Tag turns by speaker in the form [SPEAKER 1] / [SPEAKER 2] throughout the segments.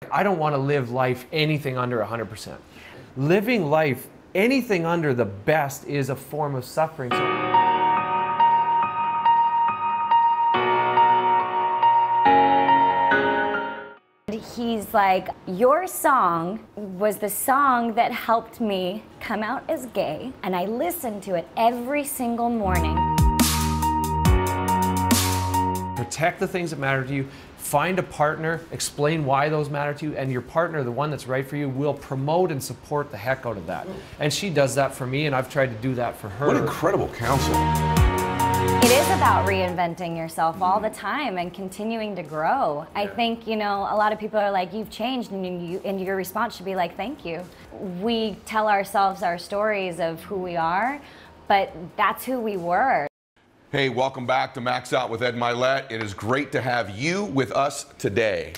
[SPEAKER 1] I don't want to live life anything under 100%. Living life anything under the best is a form of suffering.
[SPEAKER 2] He's like, your song was the song that helped me come out as gay, and I listened to it every single morning.
[SPEAKER 1] Protect the things that matter to you. Find a partner, explain why those matter to you, and your partner, the one that's right for you, will promote and support the heck out of that. And she does that for me, and I've tried to do that for her.
[SPEAKER 3] What incredible counsel.
[SPEAKER 2] It is about reinventing yourself all the time and continuing to grow. I think, you know, a lot of people are like, you've changed, and your response should be like, thank you. We tell ourselves our stories of who we are, but that's who we were.
[SPEAKER 3] Hey, welcome back to Max Out with Ed Mylett. It is great to have you with us today.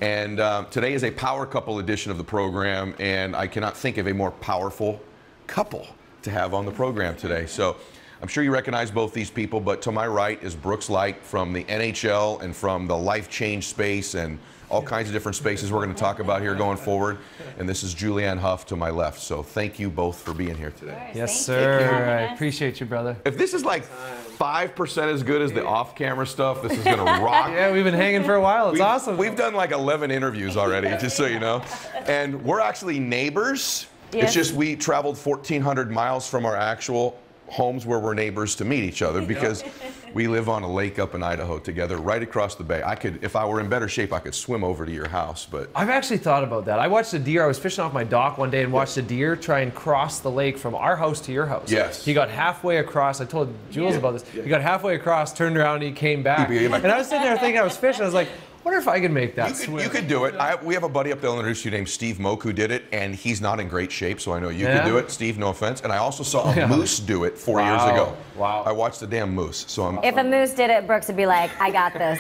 [SPEAKER 3] And today is a power couple edition of the program, and I cannot think of a more powerful couple to have on the program today. So I'm sure you recognize both these people, but to my right is Brooks Laich from the NHL and from the life change space and all kinds of different spaces we're going to talk about here going forward. And this is Julianne Hough to my left. So thank you both for being here today.
[SPEAKER 1] Yes, sir. I appreciate you, brother.
[SPEAKER 3] If this is like 5% as good as the off-camera stuff, this is going to rock.
[SPEAKER 1] Yeah, we've been hanging for a while. It's awesome.
[SPEAKER 3] We've done like 11 interviews already, just so you know. And we're actually neighbors.
[SPEAKER 2] Yes.
[SPEAKER 3] It's just we traveled 1,400 miles from our actual homes where we're neighbors to meet each other because we live on a lake up in Idaho together, right across the bay. I could, if I were in better shape, I could swim over to your house, but.
[SPEAKER 1] I've actually thought about that. I watched a deer. I was fishing off my dock one day and watched a deer try and cross the lake from our house to your house.
[SPEAKER 3] Yes.
[SPEAKER 1] He got halfway across. I told Jules about this. He got halfway across, turned around, and he came back. And I was sitting there thinking I was fishing. I was like, wonder if I could make that swim.
[SPEAKER 3] You could do it. We have a buddy up there I'll introduce you named Steve Moak who did it, and he's not in great shape, so I know you could do it. Steve, no offense. And I also saw a moose do it 4 years ago.
[SPEAKER 1] Wow.
[SPEAKER 3] I watched the damn moose. So I'm.
[SPEAKER 2] If a moose did it, Brooks would be like, I got this.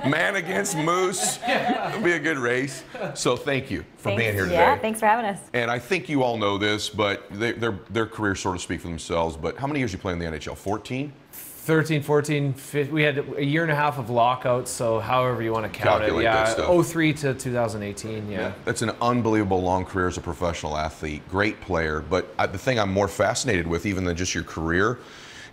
[SPEAKER 3] Man against moose. It'll be a good race. So thank you for being here today.
[SPEAKER 2] Yeah, thanks for having us.
[SPEAKER 3] And I think you all know this, but their careers sort of speak for themselves. But how many years you play in the NHL? 14?
[SPEAKER 1] 13, 14, 15, we had a year and a half of lockouts, so however you want to count
[SPEAKER 3] Calculate
[SPEAKER 1] it. Yeah,
[SPEAKER 3] that stuff.
[SPEAKER 1] 03 to 2018, yeah.
[SPEAKER 3] That's an unbelievable long career as a professional athlete, great player. But the thing I'm more fascinated with, even than just your career,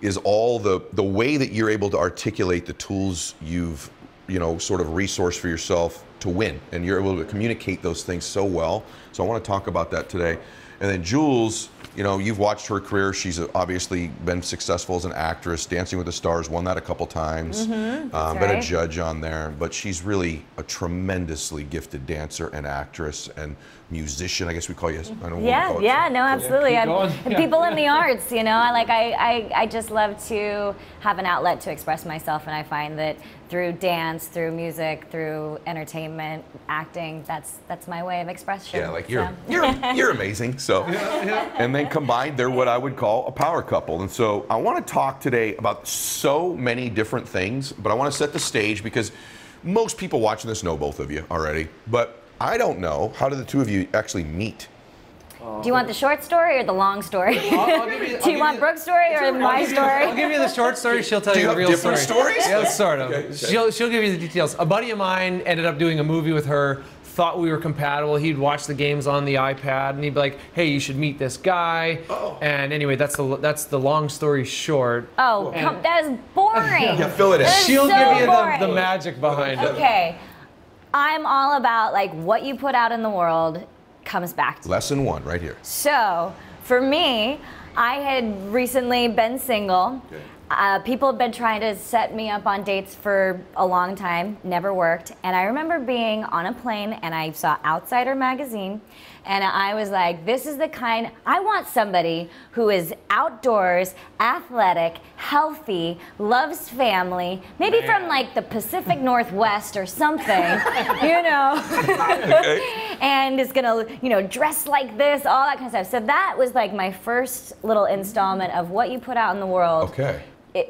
[SPEAKER 3] is all the way that you're able to articulate the tools you've, you know, sort of resourced for yourself to win. And you're able to communicate those things so well. So I want to talk about that today. And then Jules, you know, you've watched her career. She's obviously been successful as an actress, Dancing with the Stars, won that a couple times, been a judge on there. But she's really a tremendously gifted dancer and actress and musician. I guess we call you. I don't know what we call it.
[SPEAKER 2] Yeah, no, absolutely.
[SPEAKER 1] Yeah,
[SPEAKER 2] people in the arts, you know, I just love to have an outlet to express myself, and I find that through dance, through music, through entertainment, acting, that's my way of expression.
[SPEAKER 3] Yeah, like you're amazing. So, and then combined, they're what I would call a power couple. And so I want to talk today about so many different things, but I want to set the stage because most people watching this know both of you already, but I don't know, how did the two of you actually meet?
[SPEAKER 2] Do you want the short story or the long story?
[SPEAKER 1] I'll give you,
[SPEAKER 2] Do you want Brooke's story or my story?
[SPEAKER 1] I'll give you the short story. She'll tell you the real story.
[SPEAKER 3] Do you have different stories?
[SPEAKER 1] Yeah, sort of.
[SPEAKER 3] Okay.
[SPEAKER 1] She'll give you the details. A buddy of mine ended up doing a movie with her, thought we were compatible. He'd watch the games on the iPad, and he'd be like, hey, you should meet this guy. And anyway, that's the long story short.
[SPEAKER 2] Oh, that is boring.
[SPEAKER 3] Yeah, fill it in.
[SPEAKER 1] She'll
[SPEAKER 2] so
[SPEAKER 1] give you
[SPEAKER 2] boring.
[SPEAKER 1] the magic behind it.
[SPEAKER 2] Okay. I'm all about, like, what you put out in the world comes back to you.
[SPEAKER 3] Lesson 1 right here.
[SPEAKER 2] So, for me, I had recently been single. People have been trying to set me up on dates for a long time, never worked. And I remember being on a plane and I saw Outsider magazine, and I was like, this is the kind, I want somebody who is outdoors, athletic, healthy, loves family, maybe from like the Pacific Northwest or something, you know, and is gonna, you know, dress like this, all that kind of stuff. So that was like my first little installment of what you put out in the world.
[SPEAKER 3] Okay.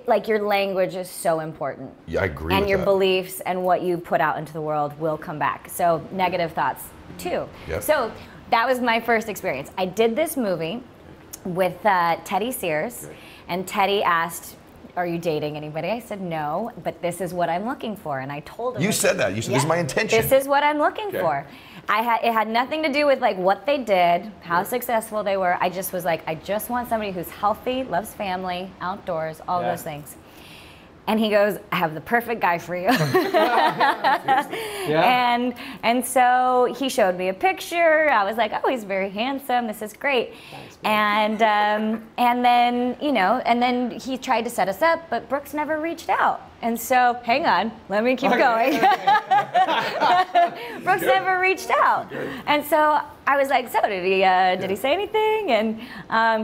[SPEAKER 2] Like your language is so important.
[SPEAKER 3] Yeah, I agree
[SPEAKER 2] and
[SPEAKER 3] with
[SPEAKER 2] your
[SPEAKER 3] that.
[SPEAKER 2] beliefs and what you put out into the world will come back. So negative thoughts too.
[SPEAKER 3] Yep.
[SPEAKER 2] So that was my first experience. I did this movie with Teddy Sears, and Teddy asked are you dating anybody? I said, no, but this is what I'm looking for. And I told him.
[SPEAKER 3] You said that. You said, this is my intention.
[SPEAKER 2] This is what I'm looking for. It had nothing to do with like what they did, how successful they were. I just was like, I just want somebody who's healthy, loves family, outdoors, all those things. And he goes, I have the perfect guy for you. And so he showed me a picture. I was like, oh, he's very handsome. This is great. And then, you know, and then he tried to set us up, but Brooks never reached out. And so, hang on, let me keep going. Brooks never reached out. And so I was like, so did he say anything? And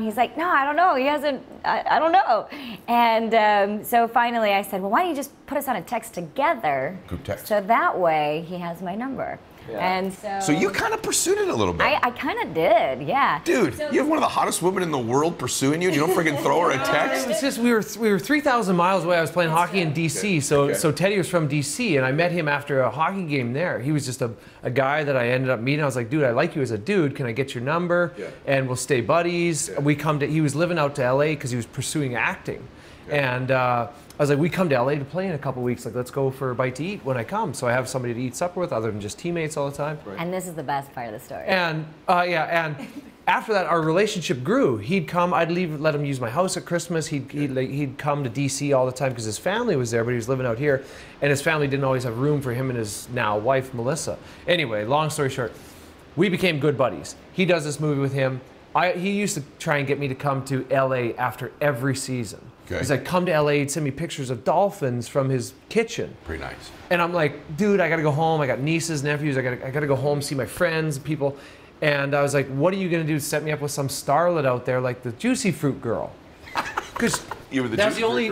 [SPEAKER 2] he's like, no, I don't know. He hasn't, I don't know. And so finally I said, well, why don't you just put us on a text together?
[SPEAKER 3] Group text.
[SPEAKER 2] So that way he has my number. And
[SPEAKER 3] so you kind of pursued it a little bit.
[SPEAKER 2] I kind of did, yeah.
[SPEAKER 3] Dude, you have one of the hottest women in the world pursuing you, and you don't freaking throw her a text?
[SPEAKER 1] It's just we were 3,000 miles away. I was playing hockey in D.C., so Teddy was from D.C., and I met him after a hockey game there. He was just a guy that I ended up meeting. I was like, dude, I like you as a dude. Can I get your number? And we'll stay buddies. He was living out to L.A. because he was pursuing acting. And I was like, we come to LA to play in a couple weeks. Like, let's go for a bite to eat when I come. So I have somebody to eat supper with other than just teammates all the time.
[SPEAKER 2] And this is the best part of the story.
[SPEAKER 1] And and after that, our relationship grew. He'd come, I'd let him use my house at Christmas. He'd come to DC all the time because his family was there, but he was living out here. And his family didn't always have room for him and his now wife, Melissa. Anyway, long story short, we became good buddies. He does this movie with him. He used to try and get me to come to LA after every season. He's like, come to LA, he'd send me pictures of dolphins from his kitchen.
[SPEAKER 3] Pretty nice.
[SPEAKER 1] And I'm like, dude, I gotta go home. I got nieces, nephews, I gotta go home, see my friends, people. And I was like, what are you gonna do to set me up with some starlet out there like the Juicy Fruit girl? Because that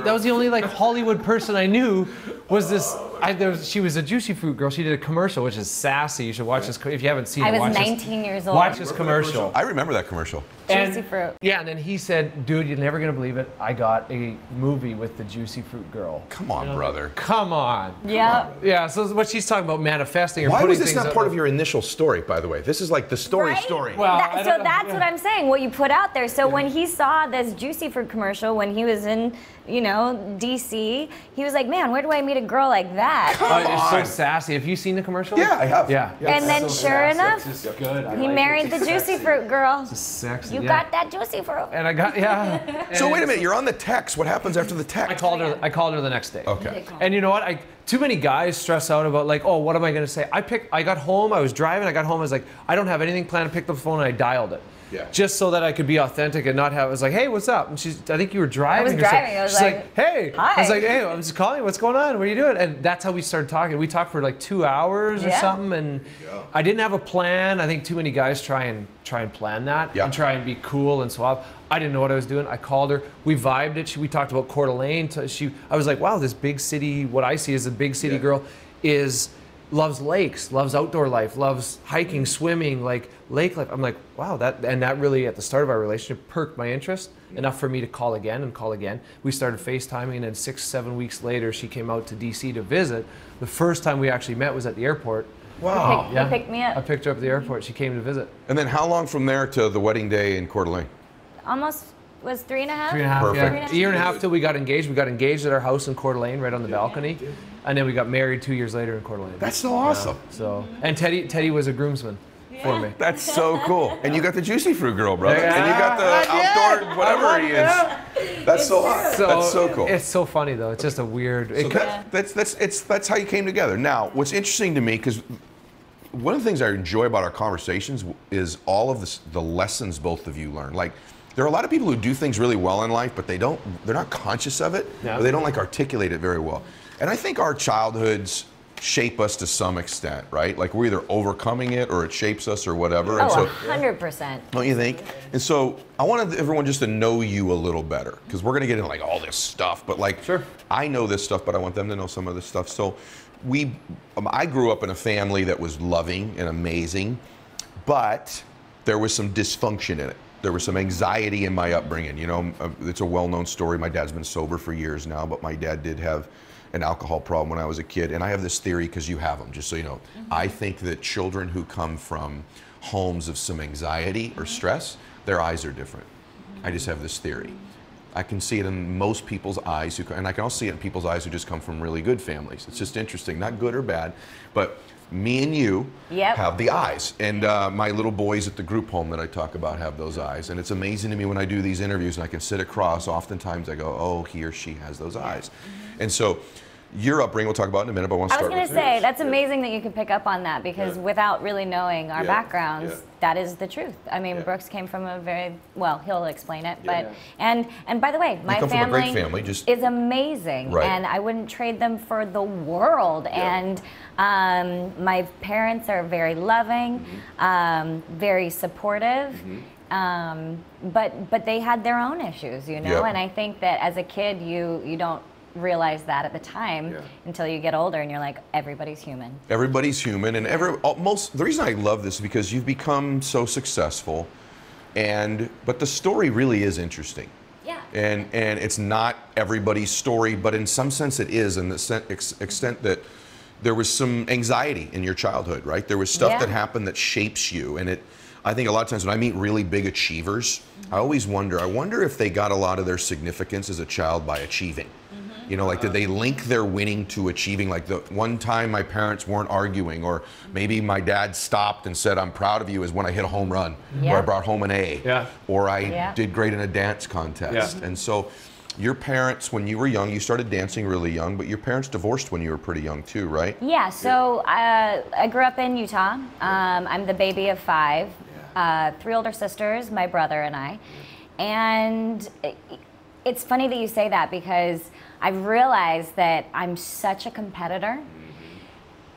[SPEAKER 1] was the only like Hollywood person I knew was this. She was a Juicy Fruit girl. She did a commercial, which is sassy. You should watch this. If you haven't seen it,
[SPEAKER 2] I was 19 years old.
[SPEAKER 1] Watch this commercial.
[SPEAKER 3] I remember that commercial.
[SPEAKER 2] Juicy Fruit.
[SPEAKER 1] Yeah, and then he said, dude, you're never going to believe it. I got a movie with the Juicy Fruit girl.
[SPEAKER 3] Come on, brother.
[SPEAKER 1] Come on.
[SPEAKER 2] Yeah.
[SPEAKER 1] Yeah, so what she's talking about manifesting or
[SPEAKER 3] Why
[SPEAKER 1] putting
[SPEAKER 3] was this
[SPEAKER 1] things
[SPEAKER 3] not part of your initial story, by the way? This is like the story.
[SPEAKER 1] Well,
[SPEAKER 2] So that's what I'm saying, what you put out there. So when he saw this Juicy Fruit commercial, when he was in, you know, DC, he was like, man, where do I meet a girl like that?
[SPEAKER 1] It's so sassy. Have you seen the commercial?
[SPEAKER 3] Yeah, I have.
[SPEAKER 1] Yeah.
[SPEAKER 2] And then sure enough,
[SPEAKER 1] It's just good.
[SPEAKER 2] he married the Juicy Fruit girl.
[SPEAKER 1] It's sexy.
[SPEAKER 2] You got that Juicy Fruit.
[SPEAKER 1] And I got,
[SPEAKER 3] So wait a minute, you're on the text. What happens after the text?
[SPEAKER 1] I called her the next day.
[SPEAKER 3] Okay.
[SPEAKER 1] And you know what? Too many guys stress out about like, oh, what am I gonna say? I got home, I was driving, I was like, I don't have anything planned to pick up the phone, and I dialed it.
[SPEAKER 3] Yeah.
[SPEAKER 1] Just so that I could be authentic and not have, I was like, hey, what's up? And I think you were driving.
[SPEAKER 2] I was driving. I was
[SPEAKER 1] she's like, hey.
[SPEAKER 2] hi.
[SPEAKER 1] I was like, hey, I'm just calling you. What's going on? What are you doing? And that's how we started talking. We talked for like 2 hours or something. And I didn't have a plan. I think too many guys try and plan that and try and be cool and suave. I didn't know what I was doing. I called her. We vibed it. We talked about Coeur d'Alene. I was like, wow, this big city, what I see as a big city girl loves lakes, loves outdoor life, loves hiking, swimming, like lake life. I'm like, wow, that really at the start of our relationship perked my interest enough for me to call again. We started FaceTiming, and then 6-7 weeks later, she came out to DC to visit. The first time we actually met was at the airport.
[SPEAKER 3] Wow.
[SPEAKER 2] He picked me up.
[SPEAKER 1] I picked her up at the airport. She came to visit.
[SPEAKER 3] And then how long from there to the wedding day in Coeur d'Alene?
[SPEAKER 2] Almost was 3.5.
[SPEAKER 1] 3.5,
[SPEAKER 3] Perfect.
[SPEAKER 1] yeah. A year and a half till we got engaged. We got engaged at our house in Coeur d'Alene, right on the balcony. And then we got married 2 years later in Coeur d'Alene.
[SPEAKER 3] That's so awesome.
[SPEAKER 1] And Teddy was a groomsman for me.
[SPEAKER 3] That's so cool. And you got the Juicy Fruit girl, brother. And you got the outdoor whatever he is. That's so awesome. That's so cool.
[SPEAKER 1] It's so funny though. It's just a weird.
[SPEAKER 3] That's how you came together. Now, what's interesting to me, because one of the things I enjoy about our conversations is all of the lessons both of you learn. Like, there are a lot of people who do things really well in life, but they're not conscious of it, or they don't like articulate it very well. And I think our childhoods shape us to some extent, right? Like, we're either overcoming it or it shapes us or whatever.
[SPEAKER 2] Oh, 100%.
[SPEAKER 3] Don't you think? And so I wanted everyone just to know you a little better, because we're going to get into like all this stuff, but like, I know this stuff, but I want them to know some of this stuff. So I grew up in a family that was loving and amazing, but there was some dysfunction in it. There was some anxiety in my upbringing. You know, it's a well-known story. My dad's been sober for years now, but my dad did have an alcohol problem when I was a kid. And I have this theory, because you have them, just so you know. I think that children who come from homes of some anxiety or stress, their eyes are different. I just have this theory. I can see it in most people's eyes, and I can also see it in people's eyes who just come from really good families. It's just interesting, not good or bad, but me and you have the eyes. And my little boys at the group home that I talk about have those eyes. And it's amazing to me when I do these interviews and I can sit across, oftentimes I go, oh, he or she has those eyes. And so your upbringing, we'll talk about in a minute, but I want to start with
[SPEAKER 2] I was going to say, that's amazing that you could pick up on that, because without really knowing our backgrounds, that is the truth. I mean, Brooks came from a very, well, he'll explain it, but, and by the way, my family, is amazing, and I wouldn't trade them for the world, and my parents are very loving, very supportive, but they had their own issues, you know, and I think that as a kid, you don't realize that at the time until you get older and you're like, everybody's human.
[SPEAKER 3] Everybody's human, and the reason I love this is because you've become so successful, but the story really is interesting.
[SPEAKER 2] Yeah.
[SPEAKER 3] And it's not everybody's story, but in some sense it is, in the extent that there was some anxiety in your childhood, right? There was stuff that happened that shapes you, and I think a lot of times when I meet really big achievers, I always wonder if they got a lot of their significance as a child by achieving. You know, like, did they link their winning to achieving? Like, the one time my parents weren't arguing, or maybe my dad stopped and said, I'm proud of you, is when I hit a home run, or I brought home an A, or I did great in a dance contest. And so your parents, when you were young, you started dancing really young, but your parents divorced when you were pretty young too, right?
[SPEAKER 2] Yeah, so I grew up in Utah. I'm the baby of 5, 3 older sisters, my brother and I. And it's funny that you say that, because I've realized that I'm such a competitor.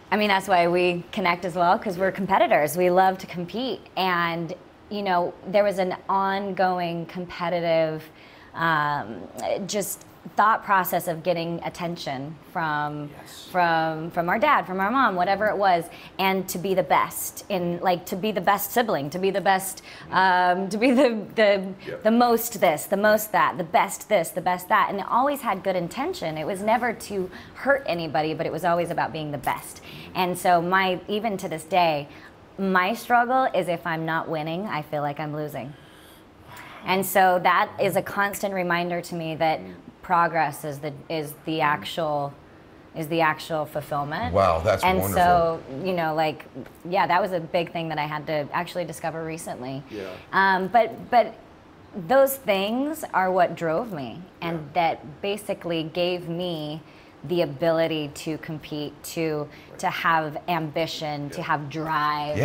[SPEAKER 2] I mean, that's why we connect as well, because we're competitors. We love to compete. And, you know, there was an ongoing competitive just thought process of getting attention from our dad, from our mom, whatever it was, and to be the best to be the best sibling, to be the best, to be the most this, the most that, the best this, the best that, and it always had good intention. It was never to hurt anybody, but it was always about being the best. And so even to this day, my struggle is if I'm not winning, I feel like I'm losing. And so that is a constant reminder to me that progress is the actual fulfillment.
[SPEAKER 3] Wow, that's wonderful.
[SPEAKER 2] And so, you know, like, yeah, that was a big thing that I had to actually discover recently. But those things are what drove me, and that basically gave me the ability to compete, to have ambition, to have drive.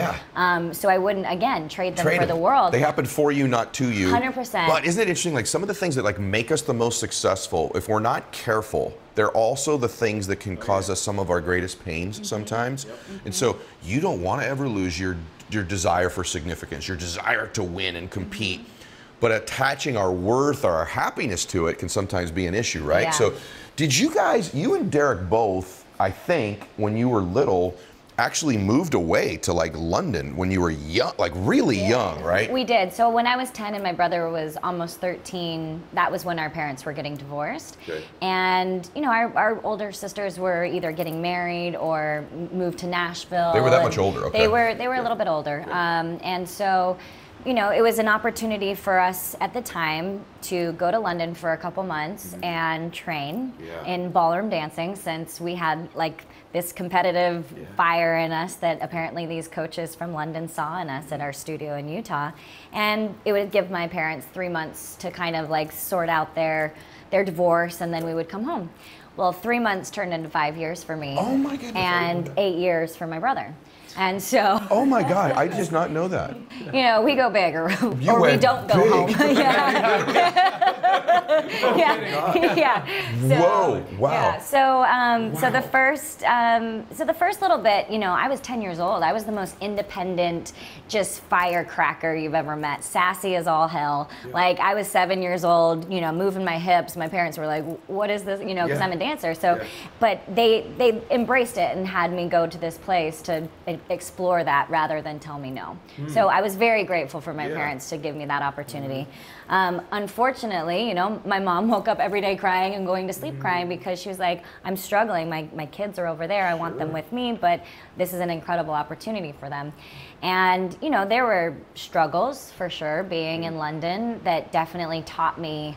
[SPEAKER 2] So I wouldn't, again, trade them for the world.
[SPEAKER 3] They happened for you, not to you.
[SPEAKER 2] 100%.
[SPEAKER 3] But isn't it interesting, like, some of the things that, like, make us the most successful, if we're not careful, they're also the things that can cause us some of our greatest pains sometimes. And so you don't want to ever lose your desire for significance, your desire to win and compete. But attaching our worth or our happiness to it can sometimes be an issue, right? So did you and Derek both, I think, when you were little, actually moved away to, like, London when you were young, like really young, right?
[SPEAKER 2] We did. So when I was 10 and my brother was almost 13, that was when our parents were getting divorced. And, you know, our older sisters were either getting married or moved to Nashville.
[SPEAKER 3] They were that much older, okay.
[SPEAKER 2] They were a little bit older. And so, you know, it was an opportunity for us at the time to go to London for a couple months and train in ballroom dancing, since we had, like, this competitive fire in us that apparently these coaches from London saw in us at our studio in Utah. And it would give my parents 3 months to kind of, like, sort out their divorce, and then we would come home. Well, 3 months turned into 5 years for me.
[SPEAKER 3] Oh my goodness.
[SPEAKER 2] And 8 years for my brother. And so,
[SPEAKER 3] oh my God, I did not know that.
[SPEAKER 2] You know, we go big, or we don't go home. So,
[SPEAKER 3] whoa! Wow.
[SPEAKER 2] Yeah. So the first little bit, you know, I was 10 years old. I was the most independent, just firecracker you've ever met. Sassy as all hell. Like, I was 7 years old, you know, moving my hips. My parents were like, "What is this?" You know, because I'm a dancer. So, but they embraced it and had me go to this place to explore that rather than tell me no. So I was very grateful for my parents to give me that opportunity. Unfortunately, you know, my mom woke up every day crying and going to sleep crying, because she was like, I'm struggling. My kids are over there. I want them with me, but this is an incredible opportunity for them. And, you know, there were struggles for sure being in London that definitely taught me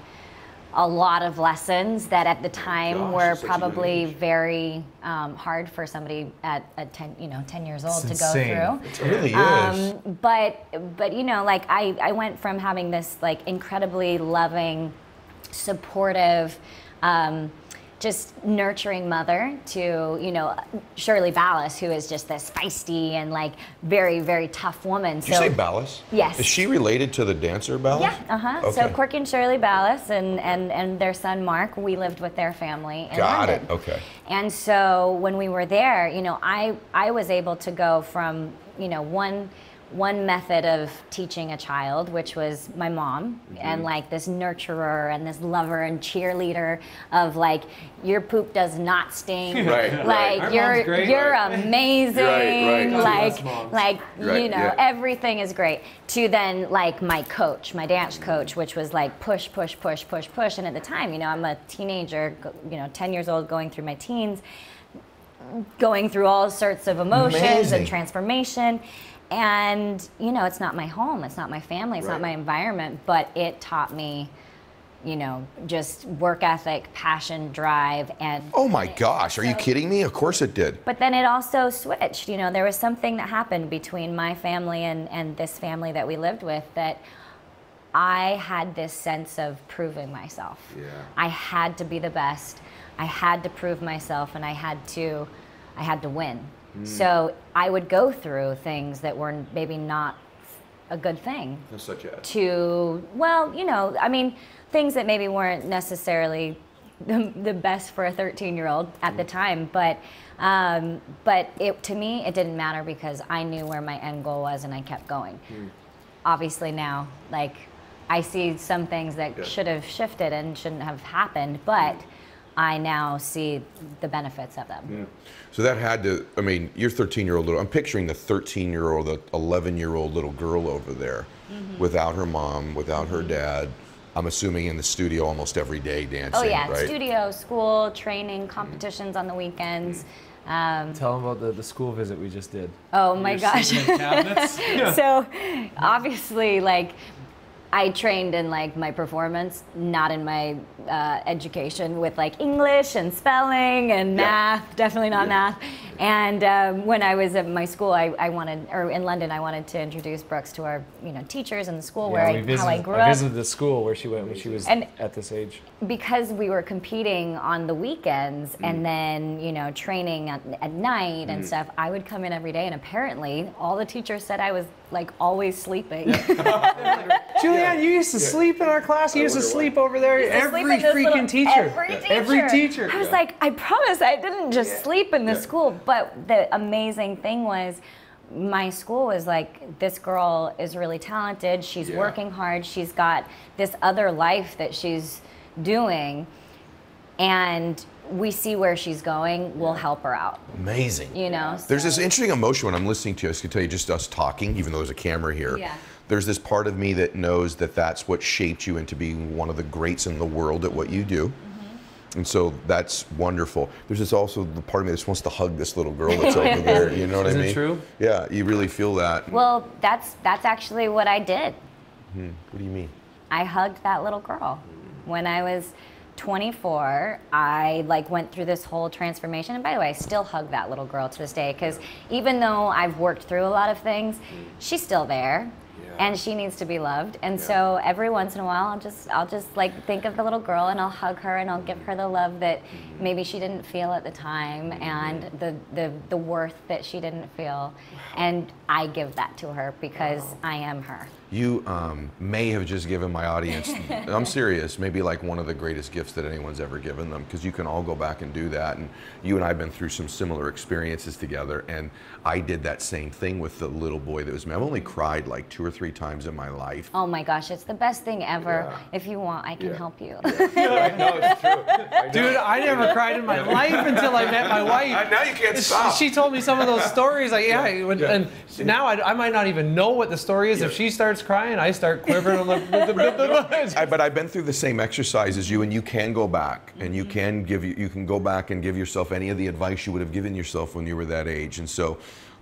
[SPEAKER 2] a lot of lessons that at the time
[SPEAKER 3] Gosh,
[SPEAKER 2] were
[SPEAKER 3] such a young
[SPEAKER 2] probably
[SPEAKER 3] age.
[SPEAKER 2] very hard for somebody at 10, 10 years old
[SPEAKER 1] It's
[SPEAKER 2] to go
[SPEAKER 1] insane.
[SPEAKER 2] through.
[SPEAKER 3] It really is.
[SPEAKER 2] But like I went from having this like incredibly loving, supportive, just nurturing mother to Shirley Ballas, who is just this feisty and like very, very tough woman.
[SPEAKER 3] Did you say Ballas?
[SPEAKER 2] Yes.
[SPEAKER 3] Is she related to the dancer Ballas?
[SPEAKER 2] Yeah,
[SPEAKER 3] Okay.
[SPEAKER 2] So Corky and Shirley Ballas and their son Mark, we lived with their family in
[SPEAKER 3] Got
[SPEAKER 2] London.
[SPEAKER 3] it. Okay.
[SPEAKER 2] And so when we were there, I was able to go from one method of teaching a child, which was my mom, and like this nurturer and this lover and cheerleader of like, your poop does not stink.
[SPEAKER 3] Right,
[SPEAKER 2] Like
[SPEAKER 3] right.
[SPEAKER 1] Our
[SPEAKER 2] you're
[SPEAKER 1] mom's great.
[SPEAKER 2] you're
[SPEAKER 3] Right.
[SPEAKER 2] amazing.
[SPEAKER 3] Right, right.
[SPEAKER 1] That's moms.
[SPEAKER 2] Like
[SPEAKER 3] Right, yeah.
[SPEAKER 2] everything is great. To then like my coach, my dance coach, which was like push, push, push, push, push. And at the time, I'm a teenager, 10 years old, going through my teens, going through all sorts of emotions
[SPEAKER 3] Amazing.
[SPEAKER 2] and transformation. And, it's not my home, it's not my family, it's
[SPEAKER 3] Right.
[SPEAKER 2] not my environment, but it taught me, just work ethic, passion, drive, and
[SPEAKER 3] Oh my gosh, are you kidding me? Of course it did.
[SPEAKER 2] but then it also switched. There was something that happened between my family and this family that we lived with that I had this sense of proving myself.
[SPEAKER 3] Yeah.
[SPEAKER 2] I had to be the best. I had to prove myself, and I had to win. So I would go through things that were maybe not a good thing
[SPEAKER 3] That's such a.
[SPEAKER 2] to, things that maybe weren't necessarily the best for a 13-year-old at the time, but to me, it didn't matter because I knew where my end goal was and I kept going. Obviously now, like, I see some things that
[SPEAKER 3] Yeah.
[SPEAKER 2] should have shifted and shouldn't have happened, but I now see the benefits of them.
[SPEAKER 3] So that had to, your 13-year-old little, I'm picturing the 13-year-old, the 11-year-old little girl over there without her mom, without her dad. I'm assuming in the studio almost every day dancing,
[SPEAKER 2] Oh yeah,
[SPEAKER 3] right?
[SPEAKER 2] studio, school, training, competitions on the weekends.
[SPEAKER 1] Tell them about the school visit we just did.
[SPEAKER 2] Oh my
[SPEAKER 1] You're
[SPEAKER 2] gosh.
[SPEAKER 1] sitting in cabinets.
[SPEAKER 2] So obviously, like, I trained in like my performance, not in my education with like English and spelling and math, definitely not math. And when I was at my school, I wanted, or in London, I wanted to introduce Brooks to our teachers in the school
[SPEAKER 1] Yeah,
[SPEAKER 2] how I grew
[SPEAKER 1] I
[SPEAKER 2] up.
[SPEAKER 1] visited the school where she went when she was
[SPEAKER 2] And-
[SPEAKER 1] at this age.
[SPEAKER 2] Because we were competing on the weekends and then training at night and stuff, I would come in every day, and apparently all the teachers said I was like always sleeping.
[SPEAKER 1] Julianne, you used to sleep in our class. You used to sleep over there.
[SPEAKER 2] To
[SPEAKER 1] Every
[SPEAKER 2] sleep in this
[SPEAKER 1] freaking
[SPEAKER 2] little-
[SPEAKER 1] teacher. Every teacher.
[SPEAKER 2] I was like, I promise I didn't just sleep in the school. But the amazing thing was, my school was like, this girl is really talented. She's working hard. She's got this other life that she's doing. And we see where she's going. We'll help her out.
[SPEAKER 3] Amazing.
[SPEAKER 2] so-
[SPEAKER 3] There's this interesting emotion when I'm listening to you. I can tell you just us talking, even though there's a camera here.
[SPEAKER 2] Yeah.
[SPEAKER 3] There's this part of me that knows that that's what shaped you into being one of the greats in the world at what you do. And so that's wonderful. There's this also the part of me that just wants to hug this little girl that's over there. You know what I
[SPEAKER 1] Is it
[SPEAKER 3] mean?
[SPEAKER 1] true?
[SPEAKER 3] Yeah, you really feel that.
[SPEAKER 2] Well, that's actually what I did.
[SPEAKER 3] What do you mean?
[SPEAKER 2] I hugged that little girl. When I was 24, I like went through this whole transformation. And by the way, I still hug that little girl to this day, because even though I've worked through a lot of things, she's still there. And she needs to be loved. And so every once in a while, I'll just like think of the little girl, and I'll hug her, and I'll give her the love that maybe she didn't feel at the time, and the worth that she didn't feel. And I give that to her because I am her.
[SPEAKER 3] You may have just given my audience, I'm serious, maybe like one of the greatest gifts that anyone's ever given them, because you can all go back and do that. And you and I have been through some similar experiences together, and I did that same thing with the little boy that was me. I've only cried like 2 or 3 times in my life.
[SPEAKER 2] Oh my gosh, it's the best thing ever.
[SPEAKER 3] Yeah.
[SPEAKER 2] If you want, I can help you.
[SPEAKER 3] I know, it's true.
[SPEAKER 1] Dude, I never cried in my life until I met my wife.
[SPEAKER 3] Now you can't stop.
[SPEAKER 1] She told me some of those stories. Like, and now I might not even know what the story is. If she starts crying, I start quivering. I'm like,
[SPEAKER 3] But I've been through the same exercise as you, and you can go back and you can go back and give yourself any of the advice you would have given yourself when you were that age. And so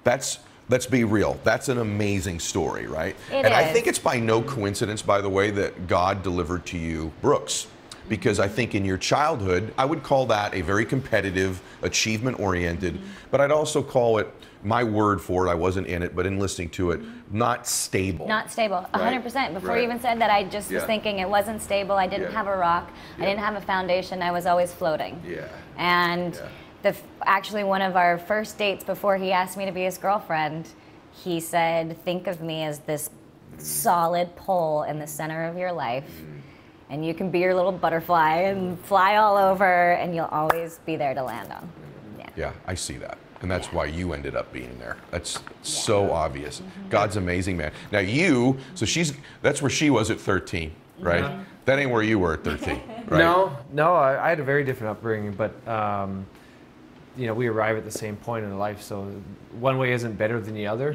[SPEAKER 3] let's be real. That's an amazing story, right?
[SPEAKER 2] It
[SPEAKER 3] and I
[SPEAKER 2] is.
[SPEAKER 3] think it's by no coincidence, by the way, that God delivered to you Brooks. because I think in your childhood, I would call that a very competitive, achievement-oriented, but I'd also call it, my word for it, I wasn't in it, but in listening to it, not stable.
[SPEAKER 2] Not stable, 100%. Before
[SPEAKER 3] Right.
[SPEAKER 2] you even said that, I just was thinking it wasn't stable. I didn't have a rock. I didn't have a foundation. I was always floating. And actually one of our first dates before he asked me to be his girlfriend, he said, think of me as this solid pole in the center of your life. And you can be your little butterfly and fly all over, and you'll always be there to land on.
[SPEAKER 3] Yeah, I see that. And that's why you ended up being there. That's so obvious. God's amazing, man. Now so that's where she was at 13, right? That ain't where you were at 13, right?
[SPEAKER 1] No, I had a very different upbringing, but we arrive at the same point in life, so one way isn't better than the other.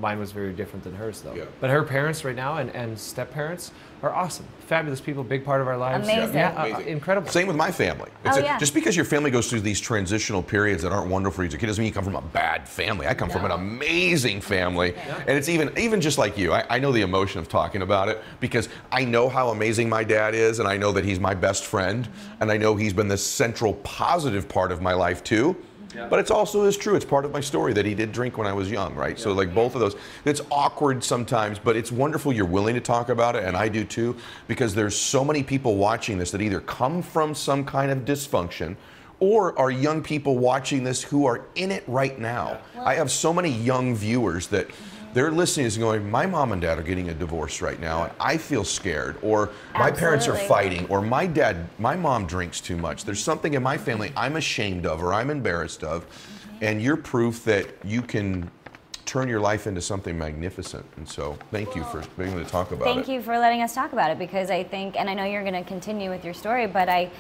[SPEAKER 1] Mine was very different than hers, though. But her parents right now and step-parents are awesome. Fabulous people, big part of our lives.
[SPEAKER 2] Amazing.
[SPEAKER 3] Amazing.
[SPEAKER 1] Incredible.
[SPEAKER 3] Same with my family. Just because your family goes through these transitional periods that aren't wonderful for you as a kid doesn't mean you come from a bad family. I come from an amazing family. And it's even just like you. I know the emotion of talking about it because I know how amazing my dad is, and I know that he's my best friend, and I know he's been the central positive part of my life too. But it's also is true. It's part of my story that he did drink when I was young, right? So like both of those, it's awkward sometimes, but it's wonderful you're willing to talk about it, and I do too, because there's so many people watching this that either come from some kind of dysfunction or are young people watching this who are in it right now. I have so many young viewers that they're listening and going, my mom and dad are getting a divorce right now, and I feel scared, or my parents are fighting, or my mom drinks too much. There's something in my family I'm ashamed of or I'm embarrassed of, and you're proof that you can turn your life into something magnificent. And so thank you for being able to talk about it.
[SPEAKER 2] Thank you for letting us talk about it, because I think, and I know you're going to continue with your story, but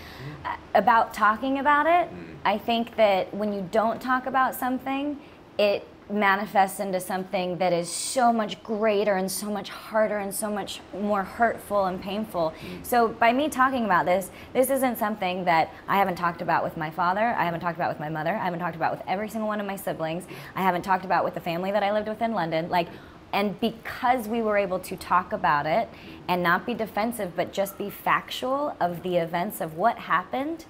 [SPEAKER 2] about talking about it, I think that when you don't talk about something, it manifests into something that is so much greater and so much harder and so much more hurtful and painful. So by me talking about this isn't something that I haven't talked about with my father, I haven't talked about with my mother, I haven't talked about with every single one of my siblings, I haven't talked about with the family that I lived with in London. And because we were able to talk about it and not be defensive, but just be factual of the events of what happened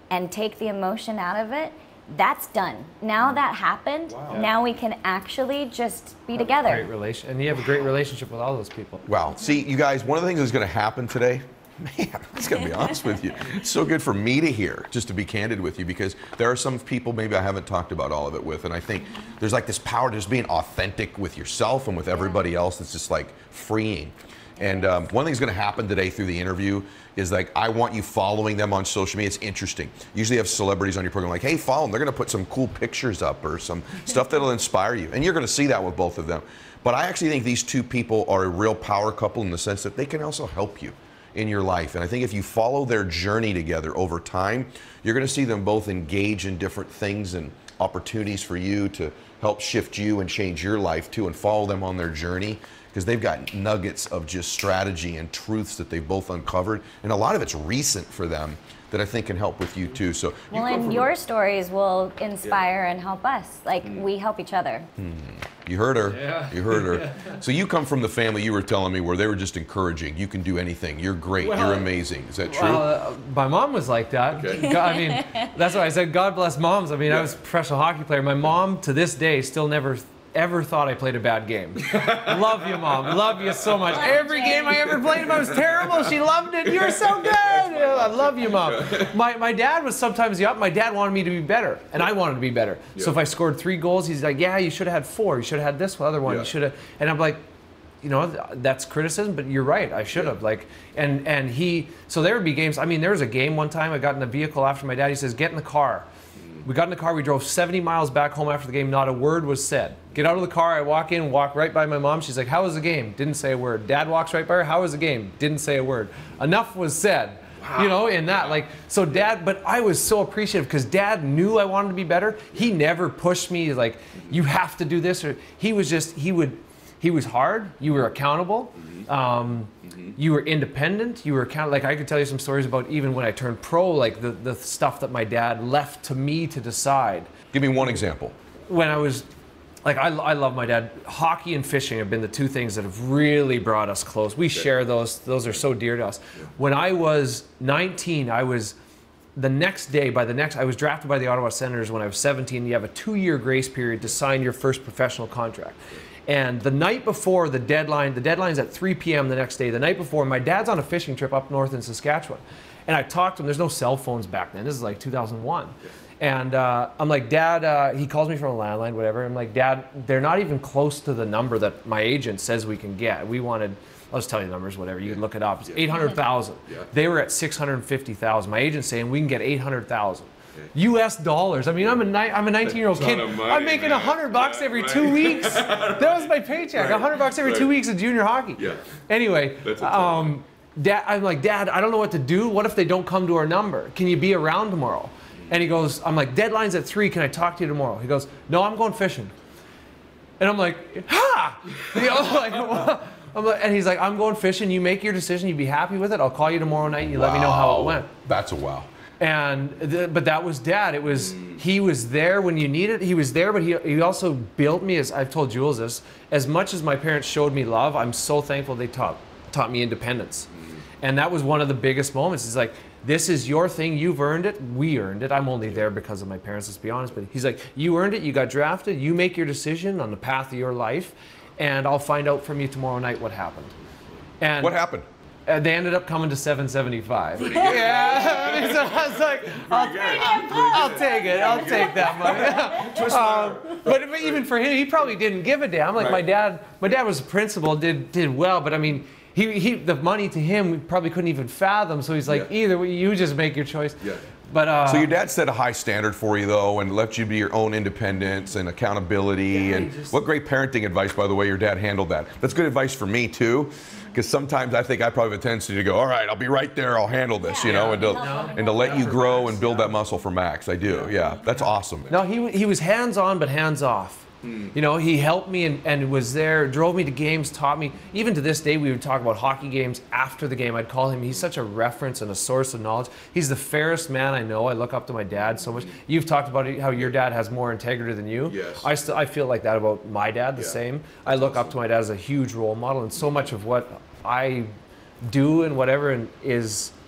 [SPEAKER 2] and take the emotion out of it, that's done. Now that happened, now we can actually just be together.
[SPEAKER 1] Great relation, and you have a great relationship with all those people.
[SPEAKER 3] Wow. See, you guys, one of the things that's going to happen today, man, I'm just going to be honest with you. It's so good for me to hear, just to be candid with you, because there are some people maybe I haven't talked about all of it with, and I think there's like this power to just being authentic with yourself and with everybody else that's just like freeing. And one thing that's going to happen today through the interview is like, I want you following them on social media. It's interesting. Usually you have celebrities on your program like, hey, follow them. They're going to put some cool pictures up or some stuff that'll inspire you. And you're going to see that with both of them. But I actually think these two people are a real power couple in the sense that they can also help you in your life. And I think if you follow their journey together over time, you're going to see them both engage in different things and opportunities for you to help shift you and change your life too, and follow them on their journey, because they've got nuggets of just strategy and truths that they've both uncovered, and a lot of it's recent for them that I think can help with you too. So
[SPEAKER 2] well, and your stories will inspire and help us. Like we help each other.
[SPEAKER 3] You heard her. You heard her. So you come from the family you were telling me where they were just encouraging. You can do anything. You're great. You're amazing. Is that true?
[SPEAKER 1] My mom was like that.
[SPEAKER 3] Okay.
[SPEAKER 1] God, I mean, that's why I said God bless moms. I mean, I was a professional hockey player. My mom, to this day, still never ever thought I played a bad game. Love you, Mom. Love you so much. Every game I ever played, if I was terrible, she loved it. You're so good. I love you, Mom. My dad was sometimes my dad wanted me to be better, and I wanted to be better. So if I scored 3 goals, he's like, yeah, you should have had 4. You should have had this other one. You should have. And I'm like, you know, that's criticism, but you're right. I should have. So there would be games. I mean, there was a game one time I got in a vehicle after my dad. He says, get in the car. We got in the car, we drove 70 miles back home after the game, not a word was said. Get out of the car, I walk in, walk right by my mom. She's like, how was the game? Didn't say a word. Dad walks right by her, how was the game? Didn't say a word. Enough was said, you know, in that. So Dad, but I was so appreciative because Dad knew I wanted to be better. He never pushed me like, you have to do this. Or he was just, he was hard, you were accountable. You were independent, you were like I could tell you some stories about even when I turned pro, like the stuff that my dad left to me to decide.
[SPEAKER 3] Give me one example.
[SPEAKER 1] When I was like I love my dad. Hockey and fishing have been the two things that have really brought us close. We share those. Those are so dear to us. When I was 19, I was I was drafted by the Ottawa Senators when I was 17. You have a 2-year grace period to sign your first professional contract. And the night before the deadline's at 3 p.m. the next day. The night before, my dad's on a fishing trip up north in Saskatchewan. And I talked to him. There's no cell phones back then. This is like 2001. And I'm like, Dad, he calls me from a landline, whatever. I'm like, Dad, they're not even close to the number that my agent says we can get. We wanted, I'll just tell you the numbers, whatever. You can look it up. It's 800,000. They were at 650,000. My agent's saying we can get 800,000. U.S. dollars. I mean, I'm a 19-year-old kid. I'm making $100 every 2 weeks. That was my paycheck. $100 every 2 weeks of junior hockey. Anyway, Dad, I'm like, Dad, I don't know what to do. What if they don't come to our number? Can you be around tomorrow? And he goes, I'm like, deadline's at 3. Can I talk to you tomorrow? He goes, no, I'm going fishing. And I'm like, ha! You know, like, what? And he's like, I'm going fishing. You make your decision. You be happy with it. I'll call you tomorrow night and you let me know how it went.
[SPEAKER 3] That's a wow.
[SPEAKER 1] And but that was Dad. It was he was there when you needed. He was there, but he also built me. As I've told Jules this, as much as my parents showed me love, I'm so thankful they taught me independence. And that was one of the biggest moments. It's like, this is your thing. You've earned it. We earned it. I'm only there because of my parents, let's be honest. But he's like, you earned it. You got drafted. You make your decision on the path of your life. And I'll find out from you tomorrow night what happened. And
[SPEAKER 3] what happened?
[SPEAKER 1] They ended up coming to 775. Yeah. So I was like, I'll take it. I'll take that money. But even for him, he probably didn't give a damn. Like my dad was a principal, did well. But I mean, the money to him, we probably couldn't even fathom. So he's like, either way, you just make your choice. But
[SPEAKER 3] so your dad set a high standard for you, though, and left you be your own independence and accountability. And what great parenting advice, by the way, your dad handled that. That's good advice for me, too. Because sometimes I think I probably have a tendency to go, all right, I'll be right there, I'll handle this, you know, and to let you grow and build that muscle for Max. I do, that's awesome.
[SPEAKER 1] No, he was hands-on but hands-off. You know, he helped me and was there, drove me to games, taught me. Even to this day, we would talk about hockey games after the game. I'd call him, he's such a reference and a source of knowledge. He's the fairest man I know. I look up to my dad so much. You've talked about how your dad has more integrity than you.
[SPEAKER 3] Yes.
[SPEAKER 1] I feel like that about my dad, the same. I look up to my dad as a huge role model, and so much of what I do and whatever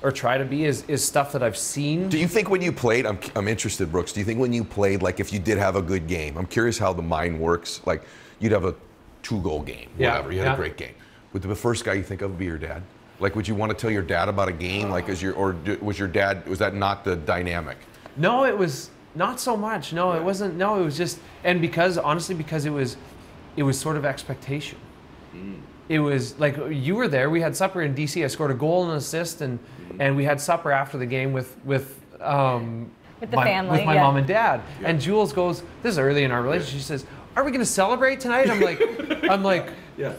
[SPEAKER 1] or try to be is stuff that I've seen.
[SPEAKER 3] Do you think when you played, I'm interested, Brooks, do you think when you played, like if you did have a good game, I'm curious how the mind works, like you'd have a 2-goal game, whatever, you had a great game. Would the first guy you think of be your dad? Like would you want to tell your dad about a game, like was that not the dynamic?
[SPEAKER 1] No, it was not so much. No, it wasn't. No, it was just, and because it was sort of expectation. It was like you were there. We had supper in DC. I scored a goal and an assist, and we had supper after the game with
[SPEAKER 2] the family,
[SPEAKER 1] with my mom and dad. And Jules goes, this is early in our relationship. She says, "Are we going to celebrate tonight?" I'm like,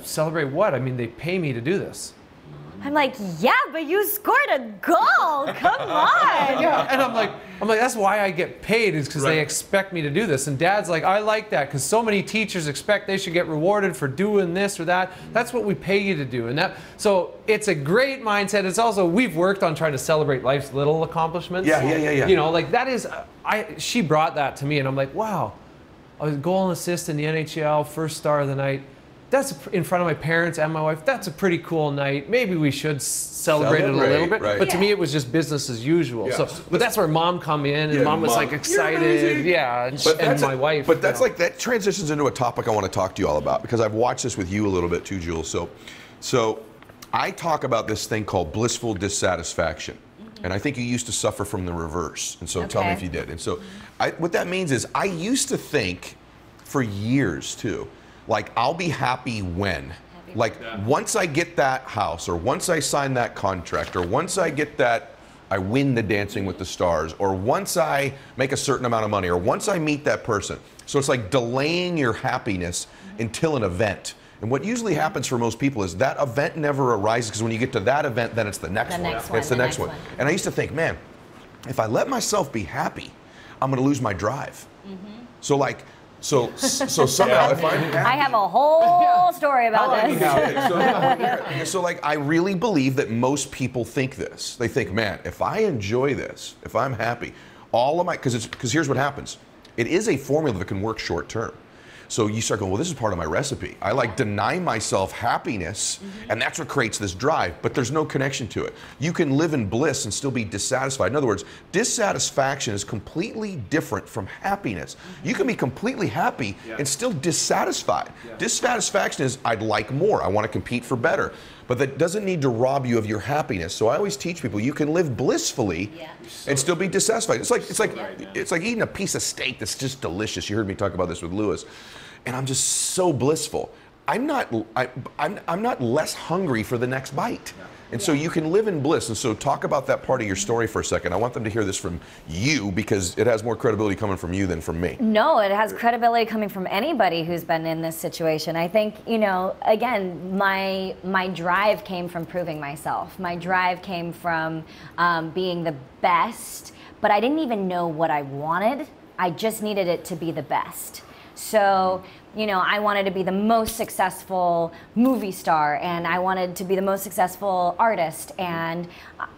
[SPEAKER 1] celebrate what? I mean, they pay me to do this.
[SPEAKER 2] I'm like, yeah, but you scored a goal. Come on.
[SPEAKER 1] And I'm like, that's why I get paid, is because they expect me to do this. And Dad's like, I like that, because so many teachers expect they should get rewarded for doing this or that. That's what we pay you to do. So it's a great mindset. It's also, we've worked on trying to celebrate life's little accomplishments.
[SPEAKER 3] Yeah.
[SPEAKER 1] You know, like that is, she brought that to me, and I'm like, wow, a goal and assist in the NHL, first star of the night. That's in front of my parents and my wife. That's a pretty cool night. Maybe we should celebrate it a little bit. But to me, it was just business as usual. So, but that's where Mom come in, and Mom was like excited. And my wife.
[SPEAKER 3] But that's like, that transitions into a topic I want to talk to you all about, because I've watched this with you a little bit too, Jules. So I talk about this thing called blissful dissatisfaction. And I think you used to suffer from the reverse. And so tell me if you did. And so what that means is I used to think for years too, like, I'll be happy when. Like, once I get that house, or once I sign that contract, or once I get that, I win the Dancing with the Stars, or once I make a certain amount of money, or once I meet that person. So it's like delaying your happiness until an event. And what usually happens for most people is that event never arises, because when you get to that event, then it's the next one. It's the next one. And I used to think, man, if I let myself be happy, I'm going to lose my drive. So like, So somehow, if I'm happy,
[SPEAKER 2] I have a whole story about
[SPEAKER 3] this. So like, I really believe that most people think this. They think, man, if I enjoy this, if I'm happy, all of my, because here's what happens. It is a formula that can work short term. So you start going, well, this is part of my recipe. I like deny myself happiness, and that's what creates this drive, but there's no connection to it. You can live in bliss and still be dissatisfied. In other words, dissatisfaction is completely different from happiness. You can be completely happy and still dissatisfied. Dissatisfaction is, I'd like more, I want to compete for better. But that doesn't need to rob you of your happiness. So I always teach people you can live blissfully and still be dissatisfied. It's like eating a piece of steak that's just delicious. You heard me talk about this with Lewis, and I'm just so blissful. I'm not less hungry for the next bite. And so you can live in bliss. And so talk about that part of your story for a second. I want them to hear this from you because it has more credibility coming from you than from me.
[SPEAKER 2] No, it has credibility coming from anybody who's been in this situation. I think, you know, again, my drive came from proving myself. My drive came from being the best, but I didn't even know what I wanted. I just needed it to be the best. So, you know, I wanted to be the most successful movie star, and I wanted to be the most successful artist. And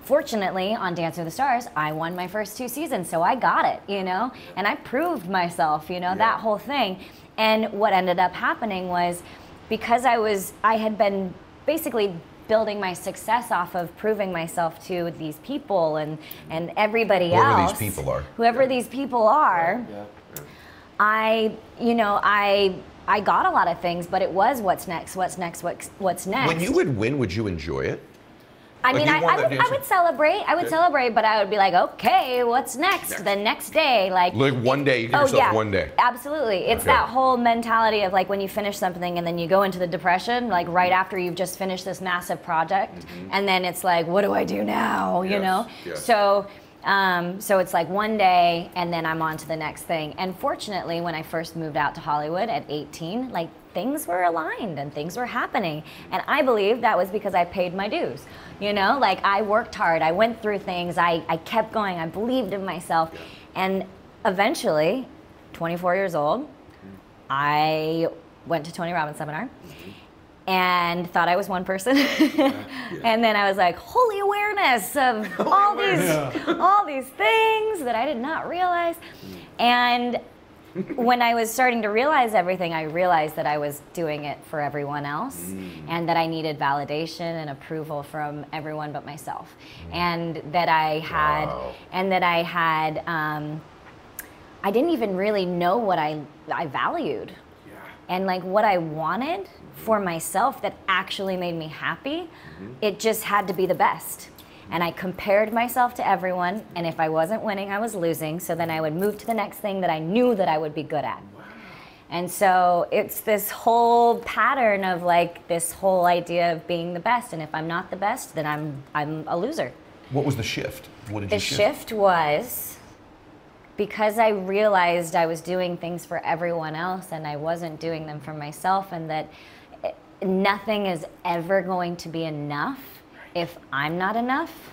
[SPEAKER 2] fortunately, on Dance with the Stars, I won my first 2 seasons, so I got it, you know, and I proved myself, you know, that whole thing. And what ended up happening was, because I had been basically building my success off of proving myself to these people and everybody else.
[SPEAKER 3] Whoever these people are.
[SPEAKER 2] Whoever these people are. I got a lot of things, but it was what's next.
[SPEAKER 3] When you would win, would you enjoy it?
[SPEAKER 2] I mean, I would celebrate. I would celebrate, but I would be like, okay, what's next? The next day, like
[SPEAKER 3] one day, you give yourself one day.
[SPEAKER 2] Absolutely. It's that whole mentality of like when you finish something and then you go into the depression, like right after you've just finished this massive project, and then it's like, what do I do now? You know? So it's like one day and then I'm on to the next thing. And fortunately, when I first moved out to Hollywood at 18, like things were aligned and things were happening. And I believe that was because I paid my dues. You know, like I worked hard, I went through things, I kept going, I believed in myself. And eventually, 24 years old, I went to Tony Robbins seminar and thought I was one person. And then I was like, holy awareness of all these things that I did not realize. And when I was starting to realize everything, I realized that I was doing it for everyone else and that I needed validation and approval from everyone but myself. And that I had, I didn't even really know what I valued. And like what I wanted for myself that actually made me happy, it just had to be the best. And I compared myself to everyone, and if I wasn't winning, I was losing, so then I would move to the next thing that I knew that I would be good at. And so it's this whole pattern of like this whole idea of being the best, and if I'm not the best, then I'm a loser.
[SPEAKER 3] What was the shift? What did you shift?
[SPEAKER 2] The shift was because I realized I was doing things for everyone else and I wasn't doing them for myself, and that nothing is ever going to be enough if I'm not enough,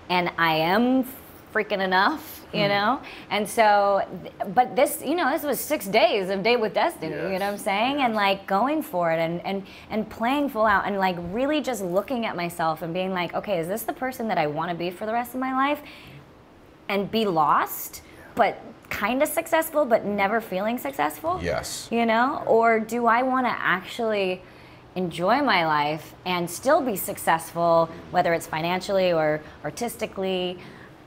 [SPEAKER 2] and I am freaking enough, you know? And so, but this, you know, this was 6 days of Date with Destiny, you know what I'm saying? And like going for it and playing full out and like really just looking at myself and being like, okay, is this the person that I want to be for the rest of my life? And be lost, but kind of successful, but never feeling successful?
[SPEAKER 3] Yes.
[SPEAKER 2] You know? Or do I want to actually enjoy my life and still be successful, whether it's financially or artistically,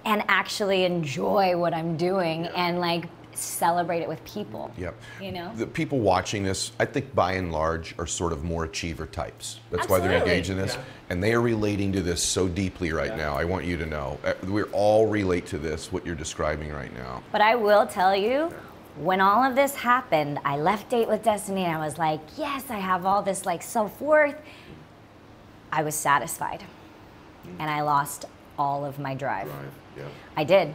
[SPEAKER 2] and actually enjoy what I'm doing and like celebrate it with people.
[SPEAKER 3] Yep.
[SPEAKER 2] You know?
[SPEAKER 3] The people watching this, I think by and large, are sort of more achiever types. That's why they're engaged in this. And they are relating to this so deeply right now. I want you to know. We all relate to this, what you're describing right now.
[SPEAKER 2] But I will tell you, when all of this happened, I left Date with Destiny and I was like, yes, I have all this like self-worth. I was satisfied. And I lost all of my drive. I did.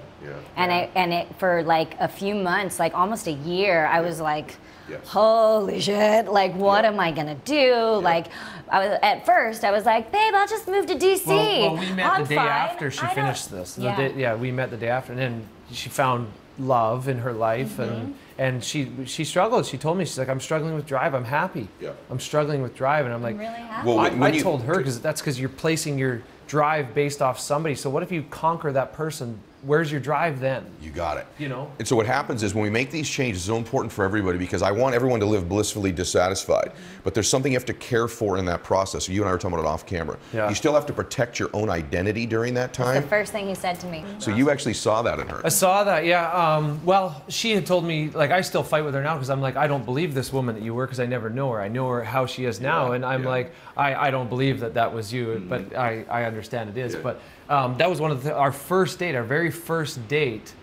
[SPEAKER 2] And it for like a few months, like almost a year, I was like, holy shit, like what am I gonna do? Like at first I was like, babe, I'll just move to DC.
[SPEAKER 1] Well, we met the day after she finished this. We met the day after, and then she found love in her life, and she struggled. She told me, she's like, I'm struggling with drive. I'm happy. I'm struggling with drive, and I'm like,
[SPEAKER 2] really happy.
[SPEAKER 3] Well,
[SPEAKER 1] I told her, because that's because you're placing your drive based off somebody. So what if you conquer that person where's your drive then?
[SPEAKER 3] You got it.
[SPEAKER 1] You know?
[SPEAKER 3] And so what happens is when we make these changes, it's so important for everybody because I want everyone to live blissfully dissatisfied. But there's something you have to care for in that process. You and I were talking about it off camera.
[SPEAKER 1] Yeah.
[SPEAKER 3] You still have to protect your own identity during that time.
[SPEAKER 2] That's the first thing he said to me.
[SPEAKER 3] So you actually saw that in her.
[SPEAKER 1] I saw that, yeah. Well, she had told me, like, I still fight with her now because I'm like, I don't believe this woman that you were because I never know her. I know her how she is now, and I'm like, I don't believe that was you, but I understand it is. But that was one of our first date, our very first date.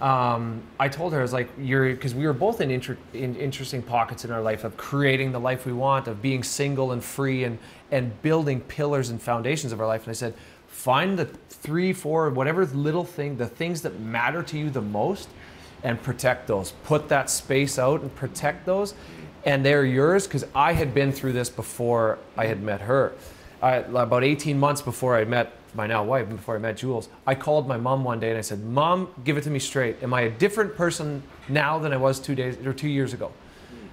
[SPEAKER 1] I told her, I was like, because we were both in interesting pockets in our life of creating the life we want, of being single and free and building pillars and foundations of our life. And I said, find the 3, 4, whatever little thing, the things that matter to you the most, and protect those. Put that space out and protect those, and they're yours, because I had been through this before I had met her. About 18 months before I met my now wife, before I met Jules, I called my mom one day and I said, Mom, give it to me straight. Am I a different person now than I was 2 years ago?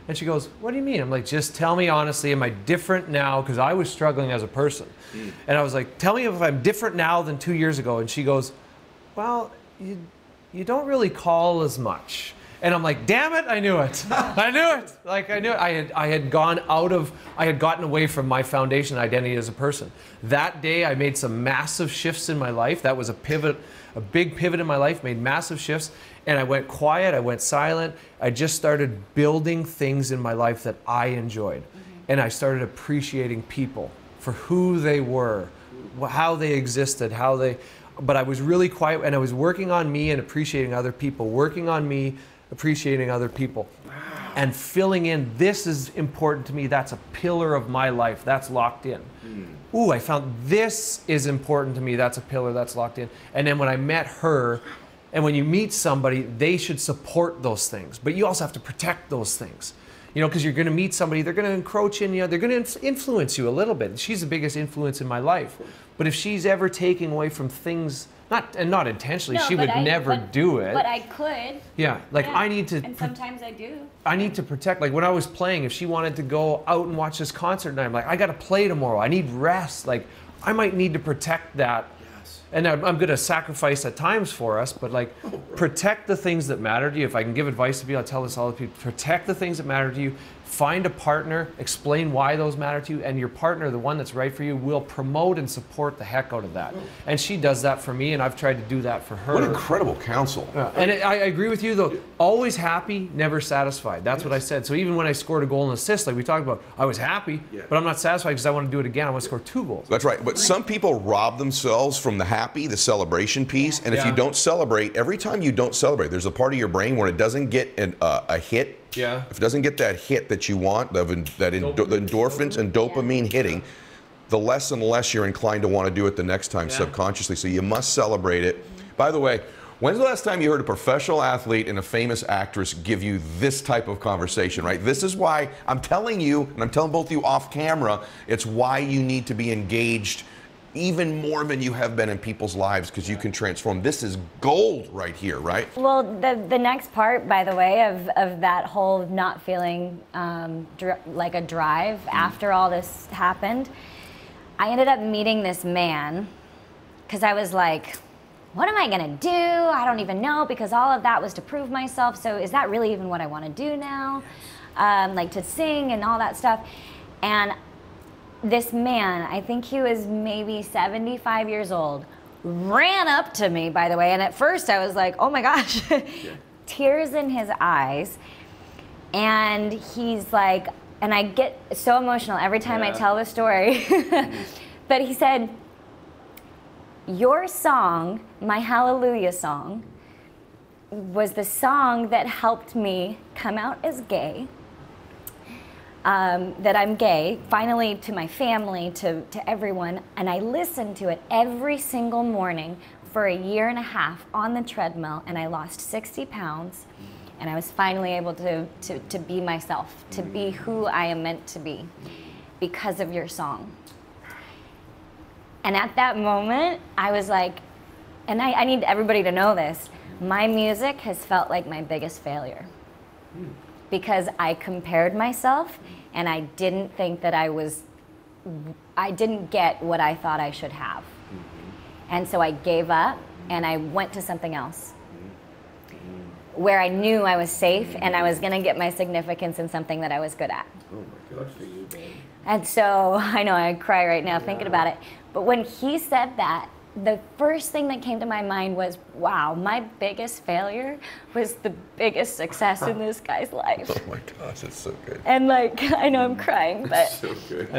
[SPEAKER 1] And she goes, what do you mean? I'm like, just tell me honestly, am I different now? Because I was struggling as a person. And I was like, tell me if I'm different now than 2 years ago. And she goes, well, you don't really call as much. And I'm like, damn it, I knew it. I knew it. Like, I knew it. I had gotten away from my foundation identity as a person. That day, I made some massive shifts in my life. That was a pivot, a big pivot in my life, made massive shifts. And I went quiet, I went silent. I just started building things in my life that I enjoyed. And I started appreciating people for who they were, how they existed, but I was really quiet, and I was working on me and appreciating other people, working on me, appreciating other people, and filling in, this is important to me, that's a pillar of my life, that's locked in. Ooh, I found this is important to me, that's a pillar, that's locked in. And then when I met her, and when you meet somebody, they should support those things, but you also have to protect those things. You know, because you're going to meet somebody, they're going to encroach in you, they're going to influence you a little bit. She's the biggest influence in my life. But if she's ever taking away from things, not intentionally, she would never do it.
[SPEAKER 2] But I could.
[SPEAKER 1] Yeah, like
[SPEAKER 2] Yeah.
[SPEAKER 1] I need to.
[SPEAKER 2] And sometimes I do.
[SPEAKER 1] I need to protect. Like when I was playing, if she wanted to go out and watch this concert, and I'm like, I got to play tomorrow. I need rest. Like I might need to protect that. And I'm going to sacrifice at times for us, but like protect the things that matter to you. If I can give advice to people, I tell this all the people, protect the things that matter to you. Find a partner, explain why those matter to you, and your partner, the one that's right for you, will promote and support the heck out of that. And she does that for me, and I've tried to do that for her.
[SPEAKER 3] What incredible counsel.
[SPEAKER 1] And I agree with you, though. Always happy, never satisfied. That's what I said. So even when I scored a goal and assist, like we talked about, I was happy, but I'm not satisfied because I want to do it again. I want to score 2 goals.
[SPEAKER 3] That's right. But some people rob themselves from the happy, the celebration piece. And if you don't celebrate, every time you don't celebrate, there's a part of your brain where it doesn't get a hit.
[SPEAKER 1] Yeah.
[SPEAKER 3] If it doesn't get that hit that you want, the endorphins and dopamine hitting, the less and less you're inclined to want to do it the next time subconsciously. So you must celebrate it. By the way, when's the last time you heard a professional athlete and a famous actress give you this type of conversation, right? This is why I'm telling you, and I'm telling both of you off camera, it's why you need to be engaged even more than you have been in people's lives, because you can transform. This is gold right here, right?
[SPEAKER 2] Well, the next part, by the way, of that whole not feeling like a drive after all this happened, I ended up meeting this man because I was like, what am I gonna do? I don't even know, because all of that was to prove myself. So is that really even what I want to do now? Like to sing and all that stuff. And this man, I think he was maybe 75 years old, ran up to me, by the way, and at first I was like, oh my gosh, tears in his eyes. And he's like, and I get so emotional every time I tell the story, but he said, your song, my Hallelujah song, was the song that helped me come out as gay. That I'm gay, finally, to my family, to everyone, and I listened to it every single morning for a year and a half on the treadmill, and I lost 60 pounds, and I was finally able to be myself, to be who I am meant to be, because of your song. And at that moment, I was like, and I need everybody to know this, my music has felt like my biggest failure. Because I compared myself, and I didn't think that I didn't get what I thought I should have. And so I gave up, and I went to something else where I knew I was safe and I was going to get my significance in something that I was good at.
[SPEAKER 4] Oh my gosh, for you, babe.
[SPEAKER 2] And so, I know I cry right now thinking about it, but when he said that, the first thing that came to my mind was, wow, my biggest failure was the biggest success in this guy's life.
[SPEAKER 3] Oh my gosh, it's so good.
[SPEAKER 2] And like, I know I'm crying, but
[SPEAKER 4] So good.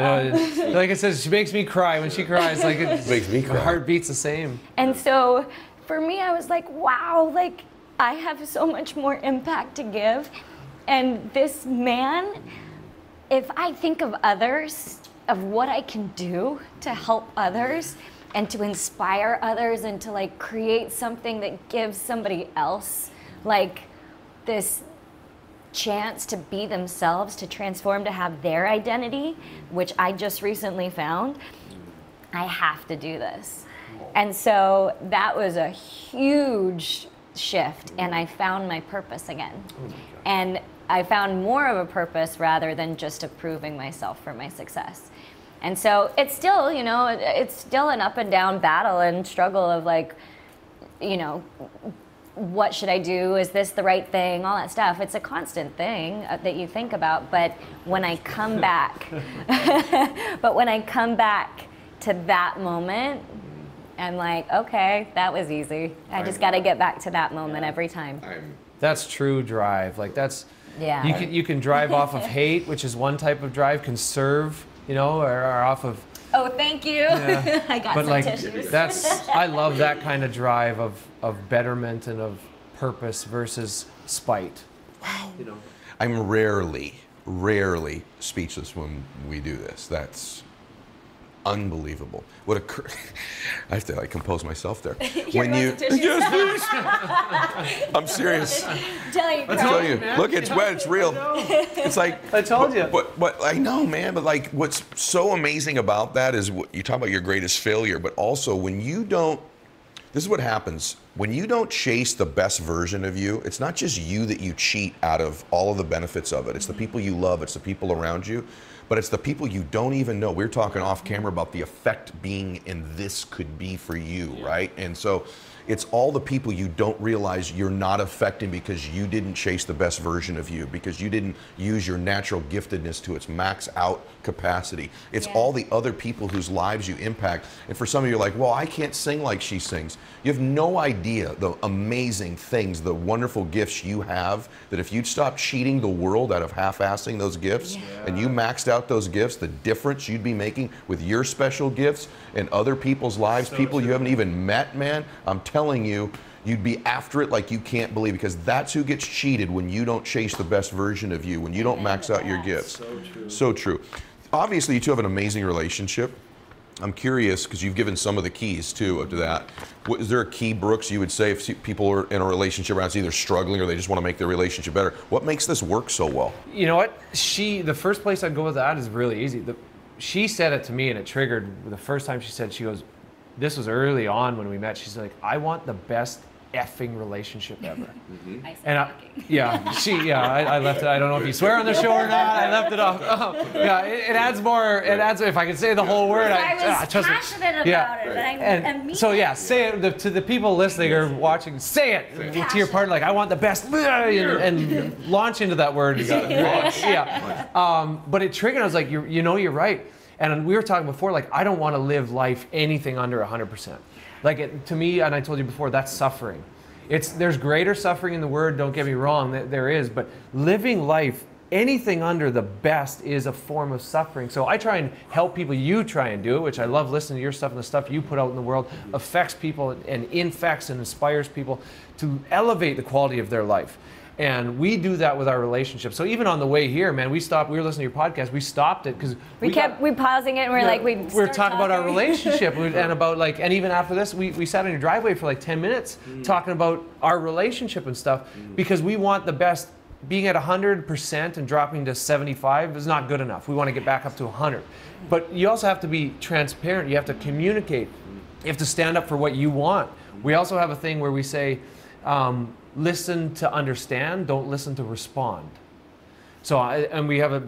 [SPEAKER 1] Like I said, she makes me cry. When she cries, like it
[SPEAKER 3] Makes me cry.
[SPEAKER 1] My heart beats the same.
[SPEAKER 2] and so for me, I was like, wow, like I have so much more impact to give. And this man, if I think of others, of what I can do to help others and to inspire others and to like create something that gives somebody else like this chance to be themselves, to transform, to have their identity, which I just recently found, I have to do this. And so that was a huge shift, and I found my purpose again. And I found more of a purpose rather than just approving myself for my success. And so it's still, you know, it's still an up and down battle and struggle of like, you know, what should I do? Is this the right thing? All that stuff. It's a constant thing that you think about. But when I come back, to that moment, I'm like, okay, that was easy. I just got to get back to that moment every time.
[SPEAKER 1] That's true drive. Like that's,
[SPEAKER 2] Yeah.
[SPEAKER 1] you can drive off of hate, which is one type of drive, conserve, you know, or off of,
[SPEAKER 2] Oh, thank you.
[SPEAKER 1] Yeah.
[SPEAKER 2] I got
[SPEAKER 1] but
[SPEAKER 2] some
[SPEAKER 1] like
[SPEAKER 2] tissues.
[SPEAKER 1] I love that kind of drive of betterment and of purpose versus spite.
[SPEAKER 4] You know,
[SPEAKER 3] I'm rarely speechless when we do this. That's unbelievable. What a I have to like compose myself there. When you yes, please. I'm serious.
[SPEAKER 2] Tell you,
[SPEAKER 3] I tell you, look, it's wet, it's real. It's like
[SPEAKER 1] I told you.
[SPEAKER 3] But I know, man. But like, what's so amazing about that is what you talk about your greatest failure, but also when you don't. This is what happens when you don't chase the best version of you. It's not just you that you cheat out of all of the benefits of it. It's the people you love. It's the people around you. But it's the people you don't even know. We were talking off camera about the effect being in this could be for you, right? And so it's all the people you don't realize you're not affecting because you didn't chase the best version of you, because you didn't use your natural giftedness to its max out capacity. It's all the other people whose lives you impact. And for some of you, you're like, well, I can't sing like she sings. You have no idea the amazing things, the wonderful gifts you have, that if you'd stop cheating the world out of half-assing those gifts and you maxed out those gifts, the difference you'd be making with your special gifts and other people's lives, people you haven't even met, man, I'm telling you, you'd be after it like you can't believe, because that's who gets cheated when you don't chase the best version of you, when you don't max out your gifts.
[SPEAKER 4] so true.
[SPEAKER 3] So true. Obviously, you two have an amazing relationship. I'm curious, because you've given some of the keys too to that. Is there a key, Brooks, you would say if people are in a relationship around either struggling or they just want to make their relationship better? What makes this work so well?
[SPEAKER 1] You know what? The first place I'd go with that is really easy. She said it to me and it triggered the first time she said, she goes, this was early on when we met. She's like, I want the best effing relationship ever.
[SPEAKER 2] I said
[SPEAKER 1] And I left it. I don't know if you swear on the show or not. I left it off. Oh, yeah, it adds more. It adds. If I could say the whole word,
[SPEAKER 2] I was
[SPEAKER 1] trust me.
[SPEAKER 2] passionate
[SPEAKER 1] Yeah.
[SPEAKER 2] about it. I
[SPEAKER 1] And
[SPEAKER 2] mean
[SPEAKER 1] so yeah,
[SPEAKER 2] it.
[SPEAKER 1] say it to the people listening or watching. Say it to your partner, like I want the best, and launch into that word. Yeah. But it triggered. I was like, you're right. And we were talking before, like I don't want to live life anything under 100%. Like to me, and I told you before, that's suffering. There's greater suffering in the word. Don't get me wrong, there is. But living life anything under the best is a form of suffering. So I try and help people. You try and do it, which I love listening to your stuff, and the stuff you put out in the world affects people and infects and inspires people to elevate the quality of their life. And we do that with our relationship. So even on the way here, man, we were listening to your podcast. We stopped it because
[SPEAKER 2] we kept pausing it, and we're
[SPEAKER 1] talking about our relationship and about like, and even after this, we sat in your driveway for like 10 minutes talking about our relationship and stuff because we want the best. Being at 100% and dropping to 75 is not good enough. We want to get back up to 100. But you also have to be transparent. You have to communicate. You have to stand up for what you want. We also have a thing where we say, listen to understand, don't listen to respond. So and we have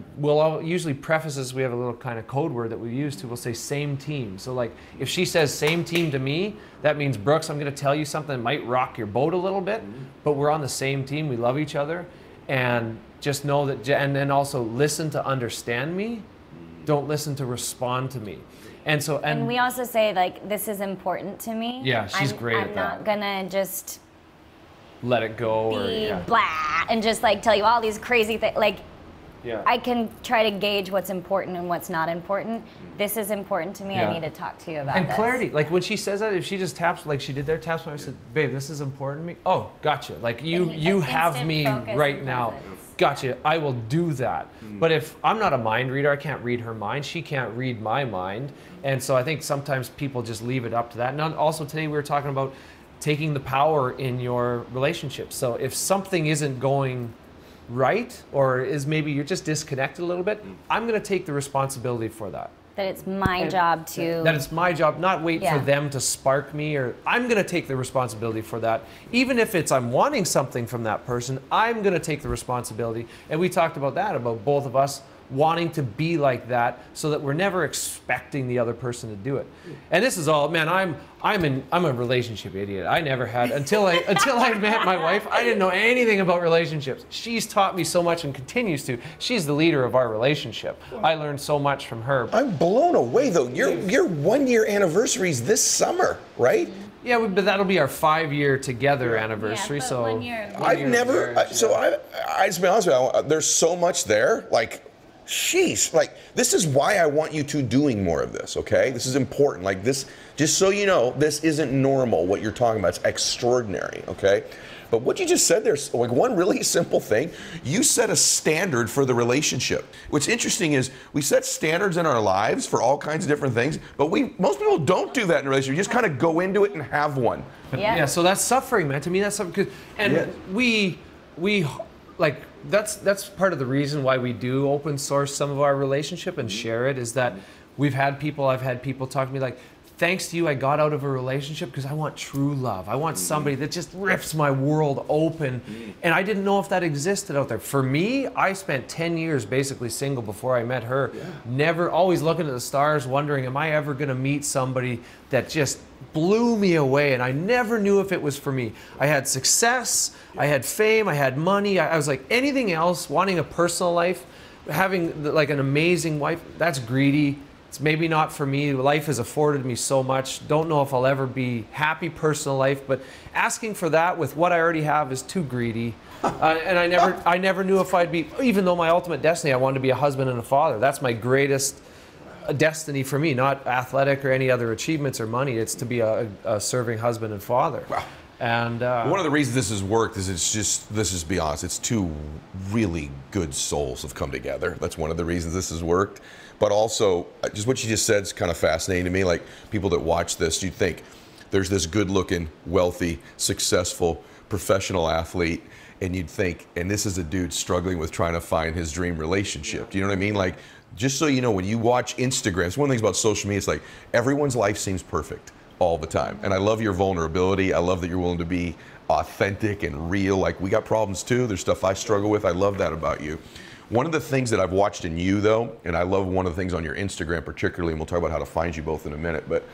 [SPEAKER 1] usually preface this, we have a little kind of code word that we use to, we'll say same team. So like if she says same team to me, that means Brooks, I'm going to tell you something that might rock your boat a little bit, but we're on the same team. We love each other, and just know that, and then also listen to understand me. Don't listen to respond to me. And
[SPEAKER 2] we also say, like, this is important to me.
[SPEAKER 1] Yeah, she's great at that.
[SPEAKER 2] I'm not gonna just
[SPEAKER 1] let it go
[SPEAKER 2] be blah and just like tell you all these crazy things. Like, I can try to gauge what's important and what's not important. This is important to me. I need to talk to you about this.
[SPEAKER 1] And clarity, like when she says that, if she just taps, like she did there, taps me, I said, babe, this is important to me. Oh, gotcha. Like you have me right now. Gotcha, I will do that. But if I'm not a mind reader, I can't read her mind. She can't read my mind. And so I think sometimes people just leave it up to that. And also today we were talking about taking the power in your relationship. So if something isn't going right, or is maybe you're just disconnected a little bit, I'm going to take the responsibility for that.
[SPEAKER 2] That it's my job to...
[SPEAKER 1] That it's my job, not wait for them to spark me, or I'm going to take the responsibility for that. Even if it's I'm wanting something from that person, I'm going to take the responsibility. And we talked about that, about both of us wanting to be like that, so that we're never expecting the other person to do it. And this is all, man, I'm a relationship idiot. I never had, until I met my wife, I didn't know anything about relationships. She's taught me so much and continues to. She's the leader of our relationship. I learned so much from her.
[SPEAKER 3] I'm blown away though. Your 1 year anniversary's this summer, right?
[SPEAKER 1] Yeah, but that'll be our 5-year together anniversary.
[SPEAKER 2] Yeah, but
[SPEAKER 1] so
[SPEAKER 2] 1 year.
[SPEAKER 3] I've never. I just be honest with you. There's so much there. Like, sheesh. Like, this is why I want you two doing more of this. Okay, this is important. Like this, just so you know, this isn't normal. What you're talking about, it's extraordinary. Okay. But what you just said there's like one really simple thing. You set a standard for the relationship. What's interesting is we set standards in our lives for all kinds of different things, but most people don't do that in a relationship. You just kind of go into it and have one.
[SPEAKER 2] Yeah.
[SPEAKER 1] So that's suffering, man. To me, that's something. We like that's part of the reason why we do open source some of our relationship and share it, is that I've had people talk to me like, thanks to you, I got out of a relationship because I want true love. I want somebody that just rips my world open. And I didn't know if that existed out there. For me, I spent 10 years basically single before I met her. Never, always looking at the stars, wondering, am I ever going to meet somebody that just blew me away? And I never knew if it was for me. I had success, I had fame, I had money. I was like, anything else, wanting a personal life, having like an amazing wife, that's greedy. It's maybe not for me. Life has afforded me so much. Don't know if I'll ever be happy personal life, but asking for that with what I already have is too greedy. And I never knew if I'd be, even though my ultimate destiny, I wanted to be a husband and a father. That's my greatest destiny for me, not athletic or any other achievements or money. It's to be a serving husband and father. Wow. And
[SPEAKER 3] one of the reasons this has worked is let's just be honest, it's two really good souls have come together. That's one of the reasons this has worked. But also, just what you just said is kind of fascinating to me. Like, people that watch this, you'd think there's this good-looking, wealthy, successful, professional athlete, and you'd think, and this is a dude struggling with trying to find his dream relationship. Do you know what I mean? Like, just so you know, when you watch Instagram, it's one of the things about social media, it's like everyone's life seems perfect all the time. And I love your vulnerability. I love that you're willing to be authentic and real. Like, we got problems too. There's stuff I struggle with. I love that about you. One of the things that I've watched in you, though, and I love one of the things on your Instagram particularly, and we'll talk about how to find you both in a minute, but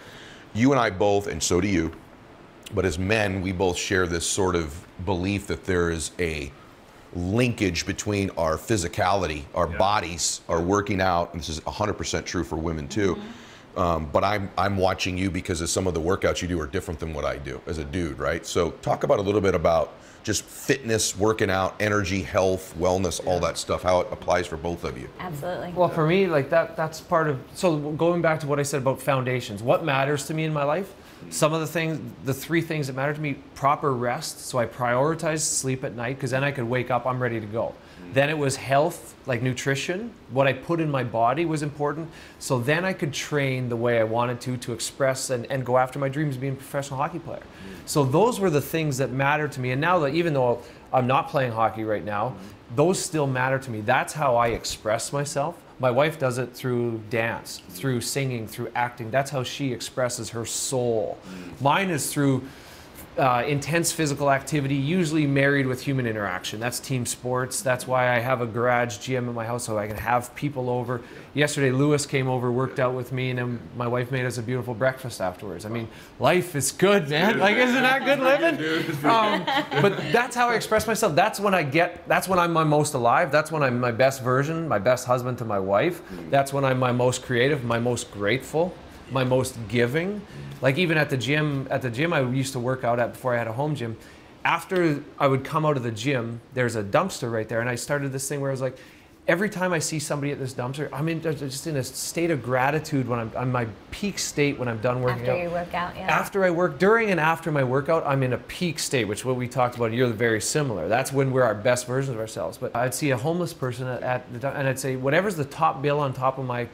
[SPEAKER 3] you and I both, and so do you, but as men, we both share this sort of belief that there is a linkage between our physicality, our bodies, our working out, and this is 100% true for women too. But I'm watching you because of some of the workouts you do are different than what I do as a dude, right? So talk about a little bit about just fitness, working out, energy, health, wellness, all that stuff, how it applies for both of you.
[SPEAKER 2] Absolutely.
[SPEAKER 1] Well, for me, like that's part of, so going back to what I said about foundations, what matters to me in my life? Some of the things, the 3 things that matter to me: proper rest. So I prioritize sleep at night because then I could wake up, I'm ready to go. Then it was health, like nutrition. What I put in my body was important. So then I could train the way I wanted to express and go after my dreams of being a professional hockey player. So those were the things that mattered to me. And now that, even though I'm not playing hockey right now, those still matter to me. That's how I express myself. My wife does it through dance, through singing, through acting. That's how she expresses her soul. Mine is through intense physical activity, usually married with human interaction. That's team sports. That's why I have a garage gym in my house so I can have people over. Yesterday, Lewis came over, worked out with me, and then my wife made us a beautiful breakfast afterwards. I mean, life is good, man. Like, isn't that good living? But that's how I express myself. That's when I'm my most alive. That's when I'm my best version, my best husband to my wife. That's when I'm my most creative, my most grateful, my most giving. Like even at the gym I used to work out at before I had a home gym, after I would come out of the gym, there's a dumpster right there, and I started this thing where I was like, every time I see somebody at this dumpster, I'm just in a state of gratitude when I'm on my peak state when I'm done working out.
[SPEAKER 2] After you work out, yeah.
[SPEAKER 1] After I work, during and after my workout, I'm in a peak state, which is what we talked about. You're very similar. That's when we're our best versions of ourselves. But I'd see a homeless person at the and I'd say, whatever's the top bill on top of my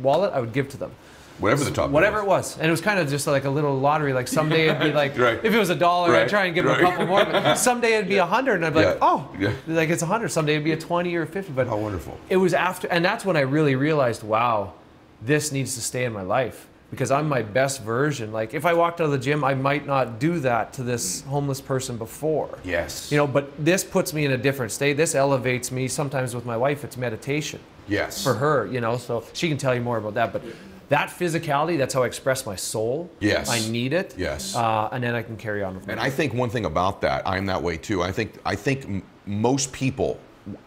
[SPEAKER 1] wallet, I would give to them.
[SPEAKER 3] Whatever the top.
[SPEAKER 1] Whatever it was. And it was kind of just like a little lottery. Like someday it'd be like,
[SPEAKER 3] Right.
[SPEAKER 1] if it was $1,
[SPEAKER 3] Right.
[SPEAKER 1] I'd try and give them a couple more. But someday it'd be 100, and I'd be like, oh,
[SPEAKER 3] Yeah.
[SPEAKER 1] like it's 100. Someday it'd be a 20 or a 50. But
[SPEAKER 3] How wonderful.
[SPEAKER 1] it was after, and that's when I really realized, wow, this needs to stay in my life because I'm my best version. Like if I walked out of the gym, I might not do that to this homeless person before.
[SPEAKER 3] Yes.
[SPEAKER 1] You know, but this puts me in a different state. This elevates me. Sometimes with my wife, it's meditation.
[SPEAKER 3] Yes.
[SPEAKER 1] For her, you know, so she can tell you more about that. But that physicality, that's how I express my soul.
[SPEAKER 3] Yes.
[SPEAKER 1] I need it.
[SPEAKER 3] Yes.
[SPEAKER 1] And then I can carry on with my
[SPEAKER 3] And I think one thing about that, I'm that way too. I think most people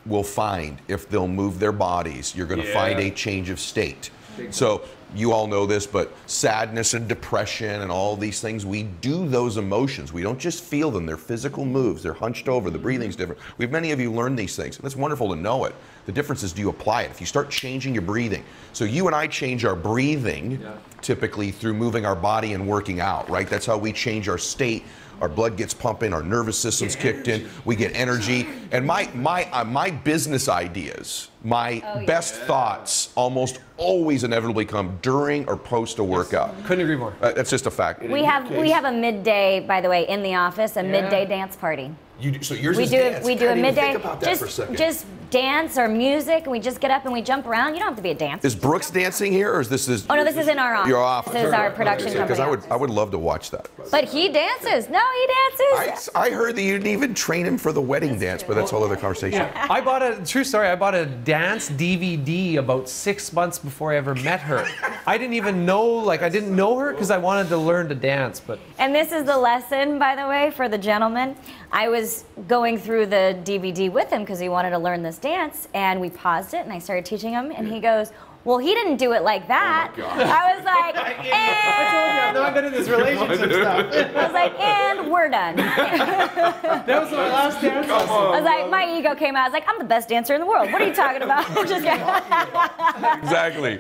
[SPEAKER 3] will find if they'll move their bodies, you're going to find a change of state. So you all know this, but sadness and depression and all these things, we do those emotions. We don't just feel them. They're physical moves. They're hunched over. The breathing's different. Many of you learned these things, and it's wonderful to know it. The difference is, do you apply it? If you start changing your breathing. So you and I change our breathing typically through moving our body and working out, right? That's how we change our state. Our blood gets pumping, our nervous system's kicked in, we get energy. And my business ideas, my best thoughts almost always inevitably come during or post a workout.
[SPEAKER 1] Couldn't agree more.
[SPEAKER 3] That's just a fact.
[SPEAKER 2] We have a midday, by the way, in the office, a midday dance party.
[SPEAKER 3] So yours
[SPEAKER 2] We
[SPEAKER 3] is
[SPEAKER 2] do
[SPEAKER 3] dance.
[SPEAKER 2] we do a
[SPEAKER 3] I didn't even
[SPEAKER 2] midday
[SPEAKER 3] think about that for a second.
[SPEAKER 2] just dance or music, and we just get up and we jump around. You don't have to be a dancer.
[SPEAKER 3] Is Brooks dancing here, or is this his?
[SPEAKER 2] Oh no, this is in our office.
[SPEAKER 3] Your office.
[SPEAKER 2] This is our production company.
[SPEAKER 3] Because
[SPEAKER 2] office.
[SPEAKER 3] I would love to watch that.
[SPEAKER 2] But he dances. No, he dances.
[SPEAKER 3] I heard that you didn't even train him for the wedding dance, but that's a whole other conversation.
[SPEAKER 1] I bought a dance DVD about 6 months before I ever met her. I didn't even know, I didn't know her because I wanted to learn to dance, but.
[SPEAKER 2] And this is the lesson, by the way, for the gentleman. I was going through the DVD with him because he wanted to learn this dance, and we paused it, and I started teaching him, and he goes, well, he didn't do it like that.
[SPEAKER 3] Oh my God.
[SPEAKER 2] I was like,
[SPEAKER 1] I told you I'm not good at this relationship stuff.
[SPEAKER 2] I was like, and we're done.
[SPEAKER 1] That was my last dance lesson.
[SPEAKER 2] I was like, my ego came out. I was like, I'm the best dancer in the world. What are you talking about? Just
[SPEAKER 3] Exactly.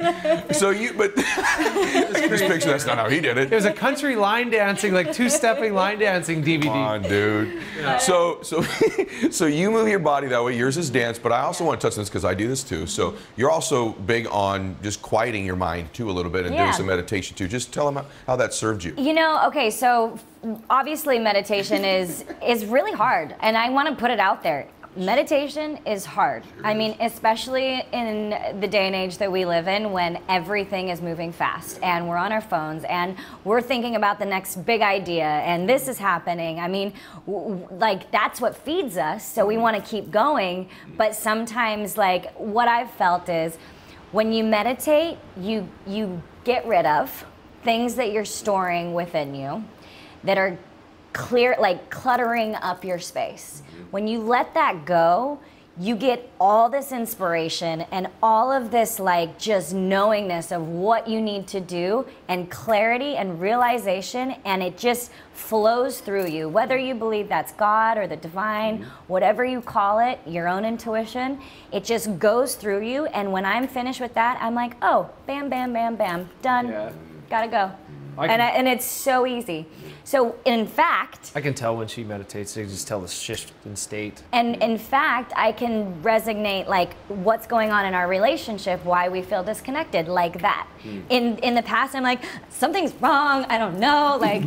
[SPEAKER 3] So but this picture, that's not how he did it.
[SPEAKER 1] It was a country line dancing, like two-stepping line dancing DVD.
[SPEAKER 3] Come on, dude. So you move your body that way. Yours is dance, but I also want to touch on this because I do this too. So you're also big on just quieting your mind too a little bit and doing some meditation too. Just tell them how that served you.
[SPEAKER 2] You know, okay, so obviously meditation is really hard, and I want to put it out there. Meditation is hard. I mean, especially in the day and age that we live in when everything is moving fast and we're on our phones and we're thinking about the next big idea and this is happening. I mean, like that's what feeds us, so we want to keep going, but sometimes like what I've felt is when you meditate, you get rid of things that you're storing within you that are clear, like cluttering up your space. When you let that go, you get all this inspiration and all of this like just knowingness of what you need to do and clarity and realization, and it just flows through you. Whether you believe that's God or the divine, whatever you call it, your own intuition, it just goes through you. And when I'm finished with that, I'm like, oh, bam, bam, bam, bam, done, gotta go. And it's so easy. So in fact,
[SPEAKER 1] I can tell when she meditates. I can just tell the shift in state.
[SPEAKER 2] And in fact, I can resonate like what's going on in our relationship, why we feel disconnected, like that. In the past, I'm like, something's wrong. I don't know. Like,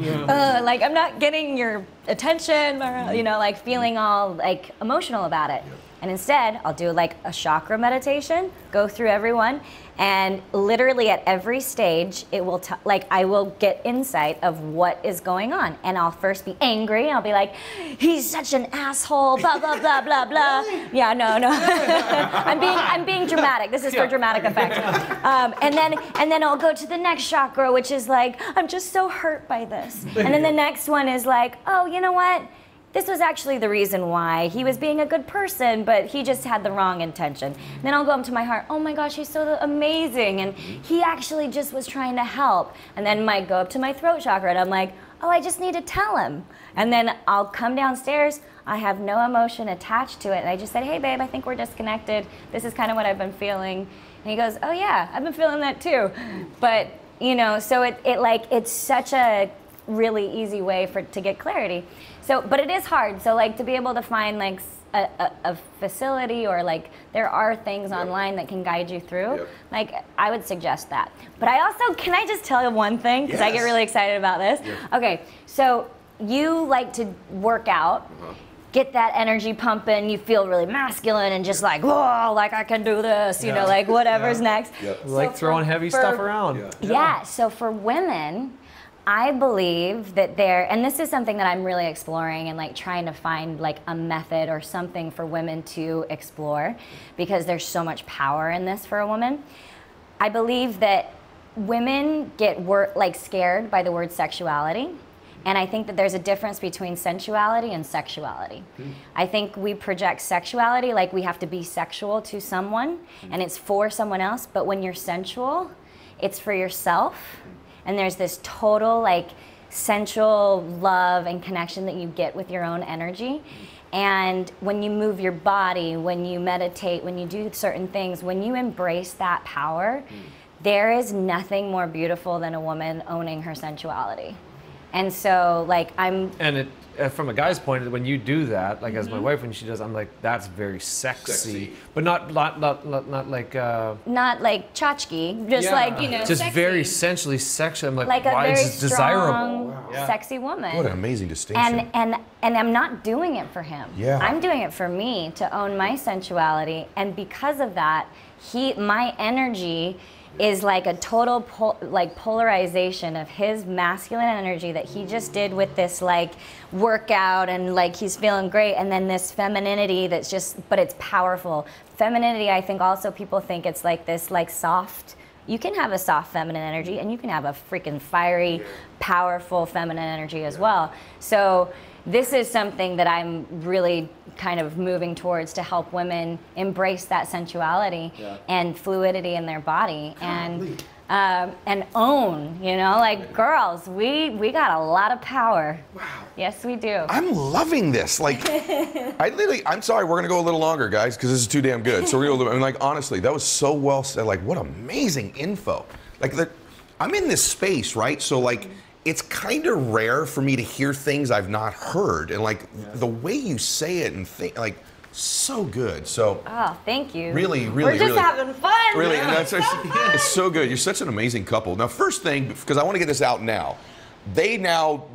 [SPEAKER 2] like I'm not getting your attention. Or, you know, like feeling all like emotional about it. And instead, I'll do like a chakra meditation, go through everyone, and literally at every stage, it will I will get insight of what is going on. And I'll first be angry, and I'll be like, he's such an asshole, blah, blah, blah, blah, blah. Yeah, no. I'm being dramatic. This is for dramatic effect. And then I'll go to the next chakra, which is like, I'm just so hurt by this. And then the next one is like, oh, you know what? This was actually the reason why. He was being a good person, but he just had the wrong intention. And then I'll go up to my heart, oh my gosh, he's so amazing, and he actually just was trying to help. And then might go up to my throat chakra, and I'm like, oh, I just need to tell him. And then I'll come downstairs, I have no emotion attached to it, and I just said, hey babe, I think we're disconnected. This is kind of what I've been feeling. And he goes, oh yeah, I've been feeling that too. But, you know, so it's such a really easy way to get clarity. So, but it is hard. So like to be able to find like a facility, or like there are things online that can guide you through, like I would suggest that. But I also, can I just tell you one thing? Because I get really excited about this. Okay, so you like to work out, get that energy pumping, you feel really masculine and just like, whoa, like I can do this, you know, like whatever's next.
[SPEAKER 1] So like throwing heavy stuff around.
[SPEAKER 2] So for women, I believe that and this is something that I'm really exploring and like trying to find like a method or something for women to explore, because there's so much power in this for a woman. I believe that women get scared by the word sexuality. And I think that there's a difference between sensuality and sexuality. I think we project sexuality like we have to be sexual to someone and it's for someone else, but when you're sensual, it's for yourself. And there's this total like sensual love and connection that you get with your own energy. And when you move your body, when you meditate, when you do certain things, when you embrace that power, there is nothing more beautiful than a woman owning her sensuality. And so like from a guy's point, when you do that, like as my wife, when she does, I'm like, that's very sexy. But not like not like tchotchke, just like, you know,
[SPEAKER 1] just
[SPEAKER 2] sexy.
[SPEAKER 1] Very sensually sexual. I'm like
[SPEAKER 2] a
[SPEAKER 1] why
[SPEAKER 2] very
[SPEAKER 1] is this desirable?
[SPEAKER 2] strong, sexy woman.
[SPEAKER 3] What an amazing distinction.
[SPEAKER 2] And I'm not doing it for him. I'm doing it for me to own my sensuality, and because of that, my energy is like a total polarization of his masculine energy that he just did with this like workout, and like he's feeling great, and then this femininity that's just, but it's powerful. Femininity, I think also people think it's like this like soft. You can have a soft feminine energy, and you can have a freaking fiery, powerful feminine energy as well. So this is something that I'm really kind of moving towards to help women embrace that sensuality and fluidity in their body, and own, you know, like girls, we got a lot of power. Wow. Yes, we do.
[SPEAKER 3] I'm loving this. Like, I'm sorry, we're gonna go a little longer, guys, because this is too damn good. So we're gonna, I mean, like, honestly, that was so well said. Like, what amazing info. Like, I'm in this space, right? So like, it's kind of rare for me to hear things I've not heard, and like the way you say it and think, like, so good. So
[SPEAKER 2] thank you.
[SPEAKER 3] Really,
[SPEAKER 2] we're just having fun.
[SPEAKER 3] Really, it's so good. You're such an amazing couple. Now, first thing, because I want to get this out now, they know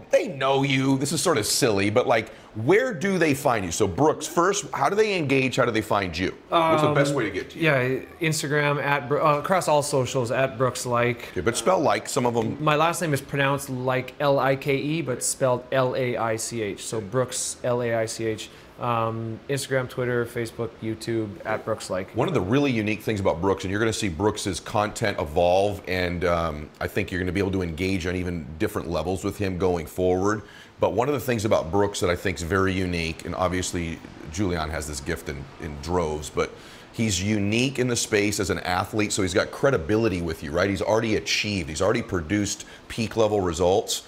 [SPEAKER 3] you. This is sort of silly, but like, where do they find you? So Brooks, first, how do they engage? How do they find you? What's the best way to get to you?
[SPEAKER 1] Yeah, Instagram across all socials at Brooks Like.
[SPEAKER 3] Okay, but spell like some of them.
[SPEAKER 1] My last name is pronounced like L-I-K-E, but spelled L-A-I-C-H. So Brooks L-A-I-C-H. Instagram, Twitter, Facebook, YouTube at Brooks Like.
[SPEAKER 3] One of the really unique things about Brooks, and you're going to see Brooks's content evolve, and I think you're going to be able to engage on even different levels with him going forward. But one of the things about Brooks that I think is very unique, and obviously Julian has this gift in droves, but he's unique in the space as an athlete, so he's got credibility with you, right? He's already achieved, he's already produced peak level results,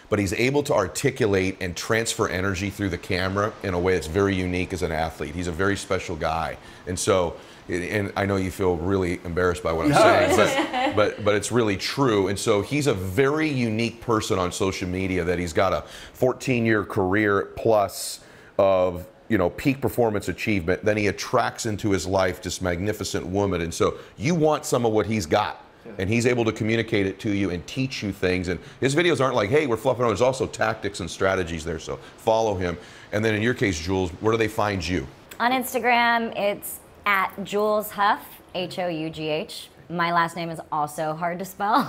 [SPEAKER 3] but he's able to articulate and transfer energy through the camera in a way that's very unique as an athlete. He's a very special guy. And so, and I know you feel really embarrassed by what I'm saying, but it's really true. And so he's a very unique person on social media, that he's got a 14-year career plus of, you know, peak performance achievement. Then he attracts into his life this magnificent woman. And so you want some of what he's got. And he's able to communicate it to you and teach you things. And his videos aren't like, hey, we're fluffing on. There's also tactics and strategies there. So follow him. And then in your case, Jules, where do they find you?
[SPEAKER 2] On Instagram, it's at Jules Huff, H-O-U-G-H. My last name is also hard to spell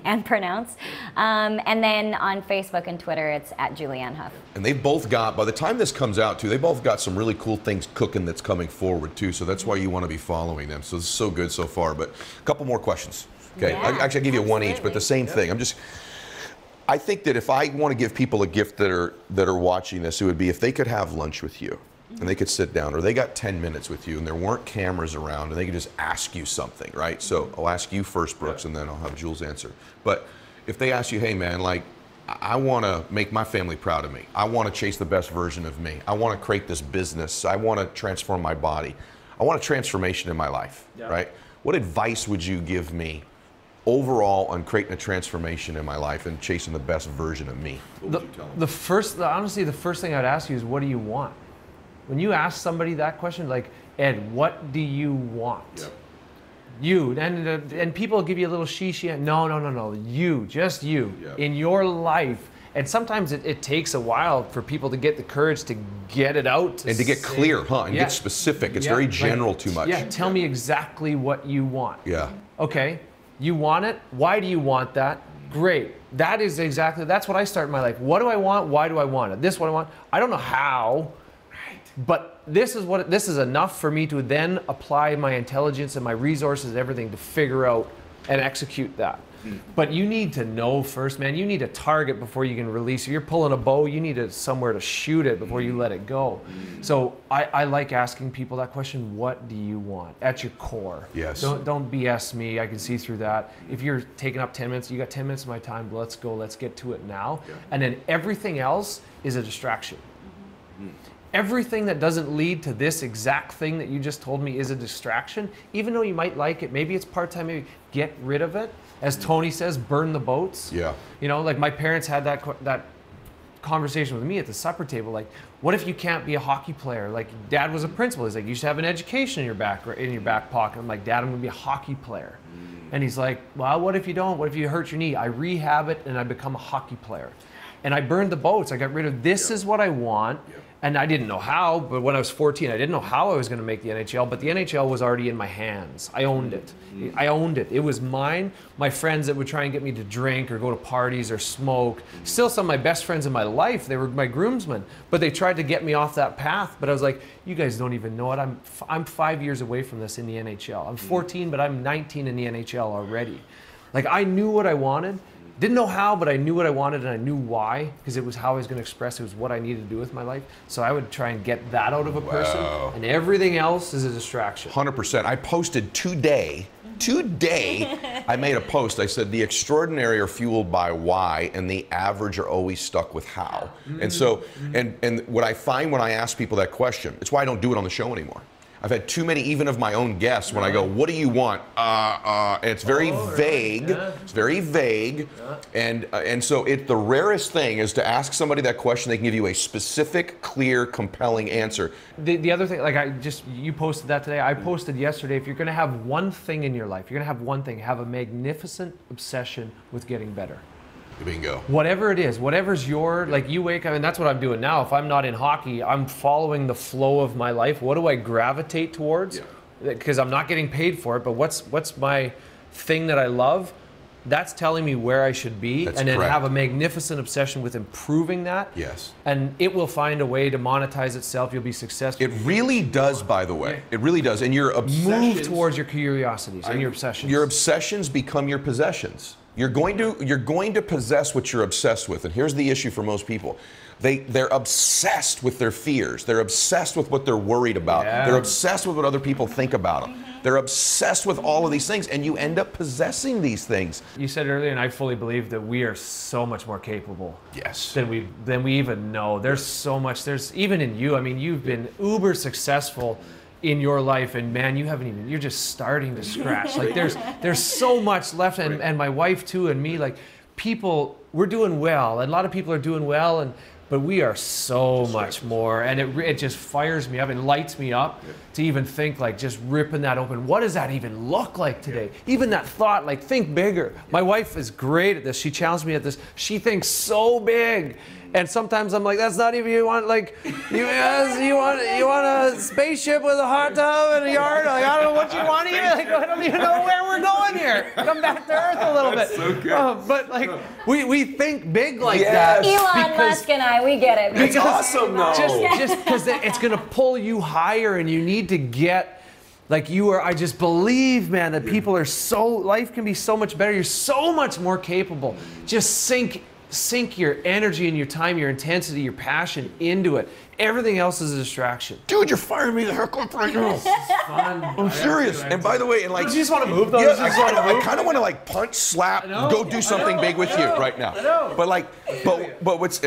[SPEAKER 2] and pronounce. And then on Facebook and Twitter, it's at Julianne Huff.
[SPEAKER 3] And they've both got, by the time this comes out too, they both got some really cool things cooking that's coming forward too. So that's why you want to be following them. So this is so good so far. But a couple more questions. Okay,
[SPEAKER 2] Yeah,
[SPEAKER 3] actually I'll give you one each, but the same thing. I think that if I want to give people a gift that are watching this, it would be if they could have lunch with you. And they could sit down, or they got 10 minutes with you and there weren't cameras around and they could just ask you something, right? So I'll ask you first, Brooks, and then I'll have Jules answer. But if they ask you, hey man, like, I want to make my family proud of me. I want to chase the best version of me. I want to create this business. I want to transform my body. I want a transformation in my life, right? What advice would you give me overall on creating a transformation in my life and chasing the best version of me? What would you tell them?
[SPEAKER 1] Honestly, the first thing I'd ask you is, what do you want? When you ask somebody that question, like, Ed, what do you want?
[SPEAKER 3] Yep.
[SPEAKER 1] You, and people give you a little sheesh. No. You, just you,
[SPEAKER 3] Yep.
[SPEAKER 1] in your life. And sometimes it takes a while for people to get the courage to get it out.
[SPEAKER 3] And to get clear, huh? And
[SPEAKER 1] Yeah.
[SPEAKER 3] get specific. It's
[SPEAKER 1] Yeah,
[SPEAKER 3] very
[SPEAKER 1] like,
[SPEAKER 3] general too much.
[SPEAKER 1] Yeah, tell me exactly what you want.
[SPEAKER 3] Yeah.
[SPEAKER 1] Okay, you want it? Why do you want that? Great. That's what I start in my life. What do I want? Why do I want it? This is what I want. I don't know how. But this is enough for me to then apply my intelligence and my resources and everything to figure out and execute that. But you need to know first, man. You need a target before you can release. If you're pulling a bow, you need somewhere to shoot it before you let it go. So I like asking people that question, what do you want at your core?
[SPEAKER 3] Yes.
[SPEAKER 1] Don't BS me. I can see through that. If you're taking up 10 minutes, you got 10 minutes of my time, let's go, let's get to it now.
[SPEAKER 3] Yeah.
[SPEAKER 1] And then everything else is a distraction. Everything that doesn't lead to this exact thing that you just told me is a distraction. Even though you might like it, maybe it's part-time, maybe get rid of it. As Tony says, burn the boats.
[SPEAKER 3] Yeah.
[SPEAKER 1] You know, like my parents had that conversation with me at the supper table. Like, what if you can't be a hockey player? Like, Dad was a principal. He's like, you should have an education in your back pocket. I'm like, Dad, I'm gonna be a hockey player. And he's like, well, what if you don't? What if you hurt your knee? I rehab it and I become a hockey player. And I burned the boats. I got rid of this is what I want. And I didn't know how, but when I was 14, I didn't know how I was going to make the NHL, but the NHL was already in my hands. I owned it. I owned it. It was mine. My friends that would try and get me to drink or go to parties or smoke, still some of my best friends in my life, they were my groomsmen, but they tried to get me off that path. But I was like, you guys don't even know it. I'm 5 years away from this in the NHL. I'm 14, but I'm 19 in the NHL already. Like, I knew what I wanted. Didn't know how, but I knew what I wanted and I knew why, because it was how I was going to express it, was what I needed to do with my life. So I would try and get that out of a person, and everything else is a distraction.
[SPEAKER 3] 100%. I posted today, I made a post. I said, the extraordinary are fueled by why, and the average are always stuck with how. And so, and what I find when I ask people that question, it's why I don't do it on the show anymore. I've had too many, even of my own guests, when I go, what do you want? And it's very vague. Yeah. It's very vague. Yeah. And so the rarest thing is to ask somebody that question, they can give you a specific, clear, compelling answer.
[SPEAKER 1] The other thing, like you posted that today, I posted yesterday, if you're gonna have one thing in your life, you're gonna have one thing, have a magnificent obsession with getting better.
[SPEAKER 3] Bingo.
[SPEAKER 1] Whatever it is, whatever's like you wake up, and that's what I'm doing now. If I'm not in hockey, I'm following the flow of my life. What do I gravitate towards? Because I'm not getting paid for it, but what's my thing that I love? That's telling me where I should be.
[SPEAKER 3] That's
[SPEAKER 1] and then
[SPEAKER 3] correct.
[SPEAKER 1] Have a magnificent obsession with improving that.
[SPEAKER 3] Yes.
[SPEAKER 1] And it will find a way to monetize itself. You'll be successful.
[SPEAKER 3] It really does, by the way. It really does. And your obsessions...
[SPEAKER 1] Move towards your curiosities and your obsessions.
[SPEAKER 3] Your obsessions become your possessions. You're going to possess what you're obsessed with. And here's the issue for most people. They're obsessed with their fears. They're obsessed with what they're worried about. Yeah. They're obsessed with what other people think about them. They're obsessed with all of these things, and you end up possessing these things.
[SPEAKER 1] You said earlier, and I fully believe, that we are so much more capable.
[SPEAKER 3] Yes.
[SPEAKER 1] Than we even know. There's so much. There's even in you. I mean, you've been uber successful in your life, and man, you're just starting to scratch. Like there's so much left, and my wife too, and me, like people, we're doing well, and a lot of people are doing well, but we are so much more, and it just fires me up and lights me up to even think, like, just ripping that open. What does that even look like today? Even that thought, like, think bigger. My wife is great at this. She challenged me at this. She thinks so big. And sometimes I'm like, that's not even, you want like, you want a spaceship with a hot tub and a yard? Like, I don't know what you want here. Like, I don't even know where we're going here. Come back to Earth a little bit.
[SPEAKER 3] So good.
[SPEAKER 1] But like, we think big like that.
[SPEAKER 2] Elon Musk and I, we get it.
[SPEAKER 3] It's awesome, though.
[SPEAKER 1] Just because it's going to pull you higher, and you need to get. Like you are, I just believe, man, that people are life can be so much better. You're so much more capable. Just sink your energy and your time, your intensity, your passion into it. Everything else is a distraction.
[SPEAKER 3] Dude, you're firing me the heck up right now.
[SPEAKER 1] Fun.
[SPEAKER 3] I'm serious. And by the way, and like,
[SPEAKER 1] You just want to move though?
[SPEAKER 3] yeah, I kind of want to like punch, slap, go do something big with you right now. But like, but what's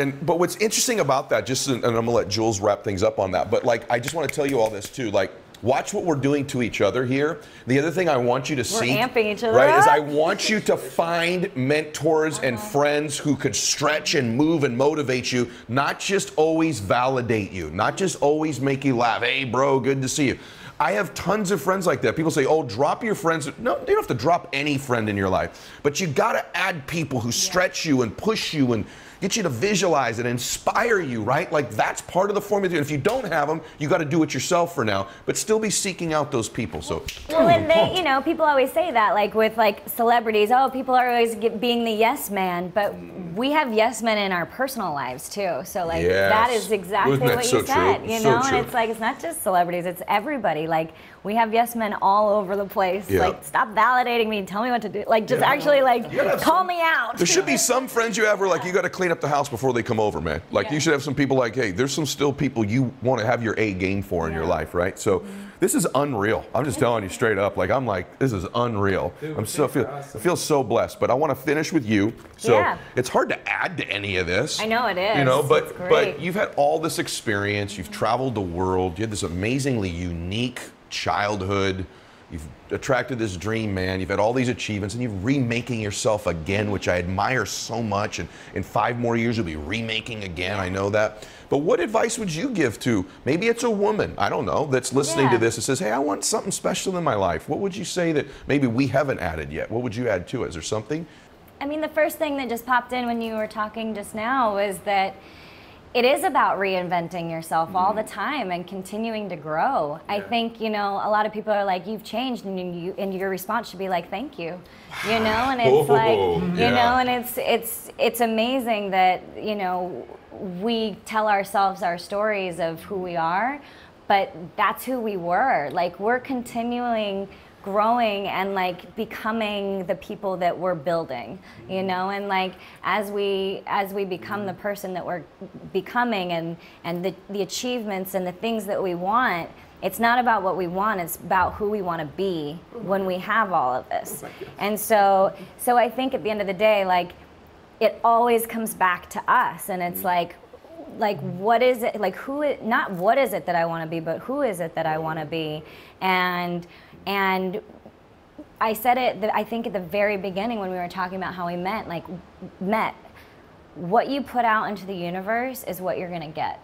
[SPEAKER 3] interesting about that? Just and I'm gonna let Jules wrap things up on that. But like, I just want to tell you all this too. Like, watch what we're doing to each other here. The other thing I want you to see,
[SPEAKER 2] amping each other
[SPEAKER 3] right, is
[SPEAKER 2] up.
[SPEAKER 3] I want you to find mentors and friends who could stretch and move and motivate you, not just always validate you, not just always make you laugh. Hey, bro, good to see you. I have tons of friends like that. People say, oh, drop your friends. No, you don't have to drop any friend in your life. But you got to add people who stretch you and push you and get you to visualize and inspire you, right? Like that's part of the formula. And if you don't have them, you got to do it yourself for now, but still be seeking out those people. So,
[SPEAKER 2] well, and they, people always say that, like with like celebrities, oh, people are always being the yes man, but we have yes men in our personal lives too. So like that is exactly what you said, and it's like, it's not just celebrities, it's everybody. Like we have yes men all over the place.
[SPEAKER 3] Yeah.
[SPEAKER 2] Like, stop validating me, tell me what to do. Like, just actually like call me out.
[SPEAKER 3] There should be some friends you have where like you got to clean up the house before they come over, man. Like you should have some people like, hey, there's some still people you want to have your A game for in your life, right? So this is unreal. I'm just telling you straight up. Like I'm like, this is unreal. I feel so blessed. But I want to finish with you. So it's hard to add to any of this.
[SPEAKER 2] I know it is.
[SPEAKER 3] But you've had all this experience. You've traveled the world. You had this amazingly unique childhood. You've attracted this dream man. You've had all these achievements, and you're remaking yourself again, which I admire so much. And in 5 more years, you'll be remaking again. I know that. But what advice would you give to, maybe it's a woman, I don't know, that's listening to this and says, hey, I want something special in my life. What would you say that maybe we haven't added yet? What would you add to it? Is there something?
[SPEAKER 2] I mean, the first thing that just popped in when you were talking just now was that it is about reinventing yourself all the time and continuing to grow. I think, a lot of people are like, you've changed, and your response should be like, thank you. And it's like, it's amazing that, we tell ourselves our stories of who we are, but that's who we were. Like, we're continuing growing and like becoming the people that we're building, and like as we become the person that we're becoming and the achievements and the things that we want, it's not about what we want, it's about who we want to be when we have all of this. And so I think at the end of the day, like, it always comes back to us, and it's like what is it, like not what is it that I want to be, but who is it that I want to be. And I said it, I think at the very beginning when we were talking about how we met, what you put out into the universe is what you're gonna get.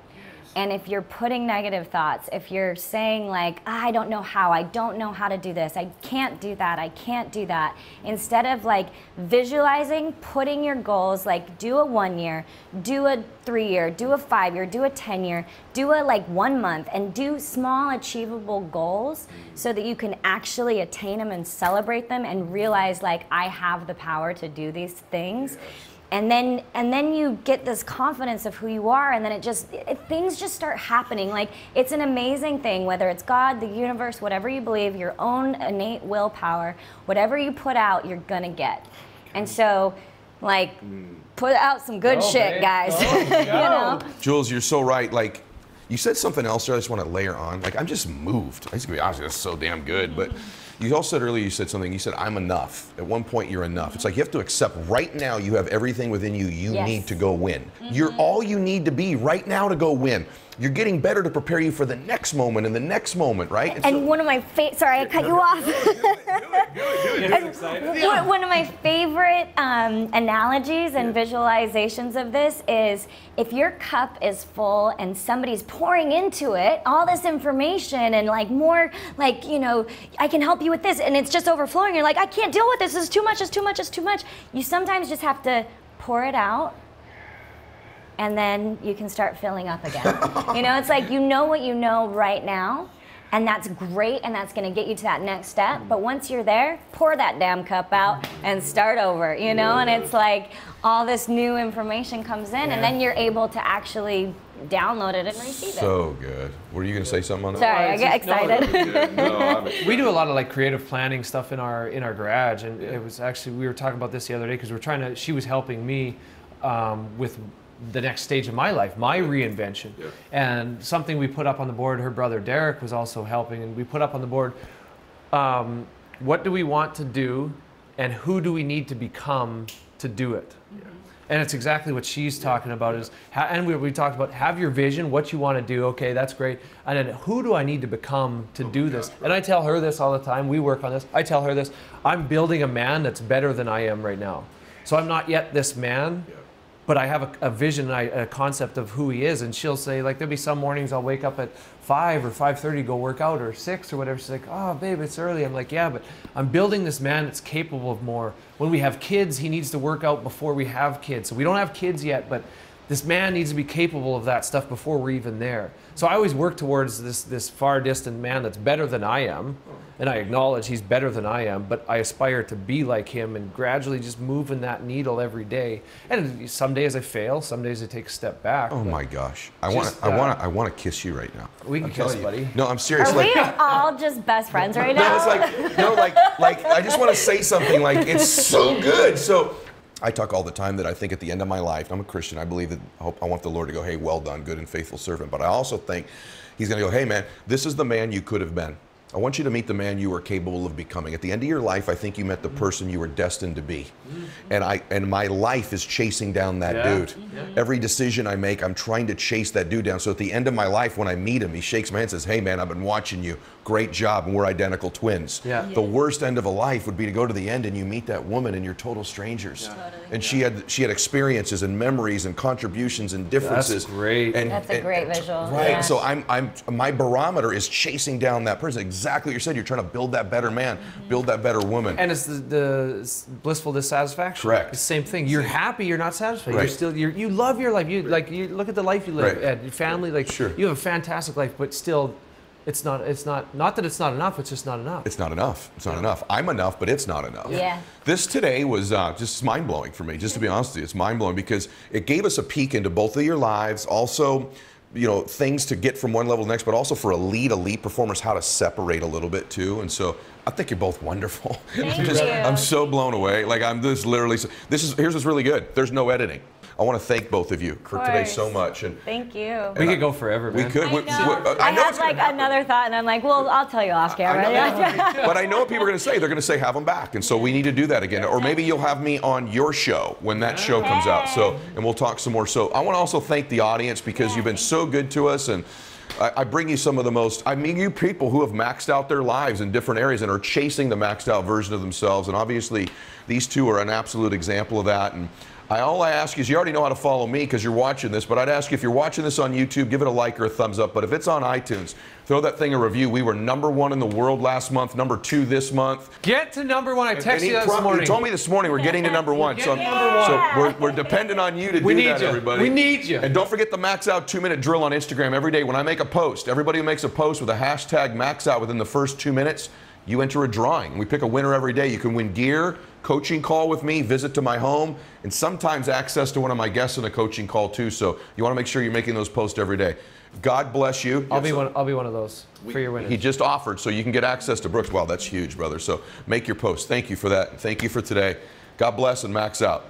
[SPEAKER 2] And if you're putting negative thoughts, if you're saying like, I don't know how to do this, I can't do that, instead of like visualizing, putting your goals, like do a 1 year, do a 3 year, do a 5 year, do a 10 year, do a like 1 month, and do small achievable goals so that you can actually attain them and celebrate them and realize like, I have the power to do these things. And then you get this confidence of who you are, and then things just start happening. Like, it's an amazing thing, whether it's God, the universe, whatever you believe, your own innate willpower, whatever you put out, you're gonna get. And so, like, put out some good shit, guys.
[SPEAKER 3] Jules, you're so right. Like, you said something else there I just want to layer on. Like, I'm just moved. I just gonna be honest, that's so damn good. But you also said earlier, you said something, I'm enough. At one point, you're enough. It's like you have to accept right now you have everything within you need to go win. You're all you need to be right now to go win. You're getting better to prepare you for the next moment and the next moment, right?
[SPEAKER 2] And so, one of my sorry, I cut you off. One of my favorite analogies and visualizations of this is, if your cup is full and somebody's pouring into it all this information and like more, like, I can help you with this, and it's just overflowing. You're like, I can't deal with this. It's too much. It's too much. It's too much. You sometimes just have to pour it out and then you can start filling up again. You know, it's like you know what you know right now, and that's great, and that's going to get you to that next step. But once you're there, pour that damn cup out and start over, you know? And it's like all this new information comes in, and then you're able to actually download it and receive it.
[SPEAKER 3] So good. Were you going to say something on that?
[SPEAKER 2] Sorry, I get excited.
[SPEAKER 1] We do a lot of like creative planning stuff in our garage, and it was actually, we were talking about this the other day because she was helping me with the next stage of my life, my reinvention. And something we put up on the board, her brother Derek was also helping, and we put up on the board, what do we want to do and who do we need to become to do it? And it's exactly what she's talking about is, and we talked about, have your vision, what you want to do, okay, that's great. And then who do I need to become to do this? And I tell her this all the time, we work on this, I tell her this, I'm building a man that's better than I am right now. So I'm not yet this man, but I have a vision, a concept of who he is. And she'll say, like, there'll be some mornings I'll wake up at 5 or 5:30, go work out, or 6 or whatever. She's like, oh, babe, it's early. I'm like, yeah, but I'm building this man that's capable of more. When we have kids, he needs to work out before we have kids. So we don't have kids yet, but this man needs to be capable of that stuff before we're even there. So I always work towards this far distant man that's better than I am. And I acknowledge he's better than I am, but I aspire to be like him and gradually just moving that needle every day. And some days I fail, some days I take a step back.
[SPEAKER 3] Oh my gosh. I want to kiss you right now.
[SPEAKER 1] We can kiss, buddy.
[SPEAKER 3] No, I'm serious.
[SPEAKER 2] Are we all just best friends right now?
[SPEAKER 3] No, it's like, no, like I just want to say something, like, it's so good. So I talk all the time that I think at the end of my life, I'm a Christian, I believe that I want the Lord to go, hey, well done, good and faithful servant. But I also think he's going to go, hey man, this is the man you could have been. I want you to meet the man you are capable of becoming. At the end of your life, I think you met the person you were destined to be. And my life is chasing down that dude. Every decision I make, I'm trying to chase that dude down. So at the end of my life, when I meet him, he shakes my hand and says, hey man, I've been watching you. Great job, and we're identical twins. The worst end of a life would be to go to the end and you meet that woman and you're total strangers. And she had experiences and memories and contributions and differences.
[SPEAKER 1] That's great.
[SPEAKER 2] That's a great visual.
[SPEAKER 3] Right.
[SPEAKER 2] Yeah.
[SPEAKER 3] So my barometer is chasing down that person. Exactly what you said. You're trying to build that better man, build that better woman.
[SPEAKER 1] And it's the blissful dissatisfaction.
[SPEAKER 3] Correct.
[SPEAKER 1] It's the same thing. You're happy, you're not satisfied.
[SPEAKER 3] Right.
[SPEAKER 1] You're still you love your life. You look at the life you live, your family, you have a fantastic life, but still it's not that it's not enough, it's just not enough.
[SPEAKER 3] It's not enough. It's not enough. I'm enough, but it's not enough.
[SPEAKER 2] Yeah.
[SPEAKER 3] This today was just mind-blowing for me, just to be honest with you. It's mind-blowing because it gave us a peek into both of your lives, also, you know, things to get from one level to the next, but also for elite performers, how to separate a little bit too. And so I think you're both wonderful.
[SPEAKER 2] Thank you.
[SPEAKER 3] I'm so blown away. Like I'm just literally, here's what's really good. There's no editing. I want to thank both of you for today so much. And
[SPEAKER 2] thank you.
[SPEAKER 1] We could go forever, man.
[SPEAKER 3] we could.
[SPEAKER 2] I had like another thought, and I'm like, well, I'll tell you off camera.
[SPEAKER 3] But I know what people are going to say. They're going to say, have them back. And so we need to do that again. Or maybe you'll have me on your show when that show comes out. So, and we'll talk some more. So I want to also thank the audience because you've been so good to us. And I bring you some of the most, I mean, you people who have maxed out their lives in different areas and are chasing the maxed out version of themselves. And obviously, these two are an absolute example of that. And all I ask is, you already know how to follow me because you're watching this, but I'd ask you, if you're watching this on YouTube, give it a like or a thumbs up. But if it's on iTunes, throw that thing a review. We were #1 in the world last month, #2 this month.
[SPEAKER 1] Get to #1. I texted you this morning.
[SPEAKER 3] You told me this morning we're getting to #1. So we're dependent on you to do that, everybody.
[SPEAKER 1] We need you.
[SPEAKER 3] And don't forget the Max Out 2-minute drill on Instagram every day. When I make a post, everybody who makes a post with a hashtag Max Out within the first 2 minutes, you enter a drawing. We pick a winner every day. You can win gear, coaching call with me, visit to my home, and sometimes access to one of my guests in a coaching call too. So you want to make sure you're making those posts every day. God bless you.
[SPEAKER 1] I'll be one of those for your winners.
[SPEAKER 3] He just offered, so you can get access to Brooks. Wow, that's huge, brother. So make your post. Thank you for that. Thank you for today. God bless and Max Out.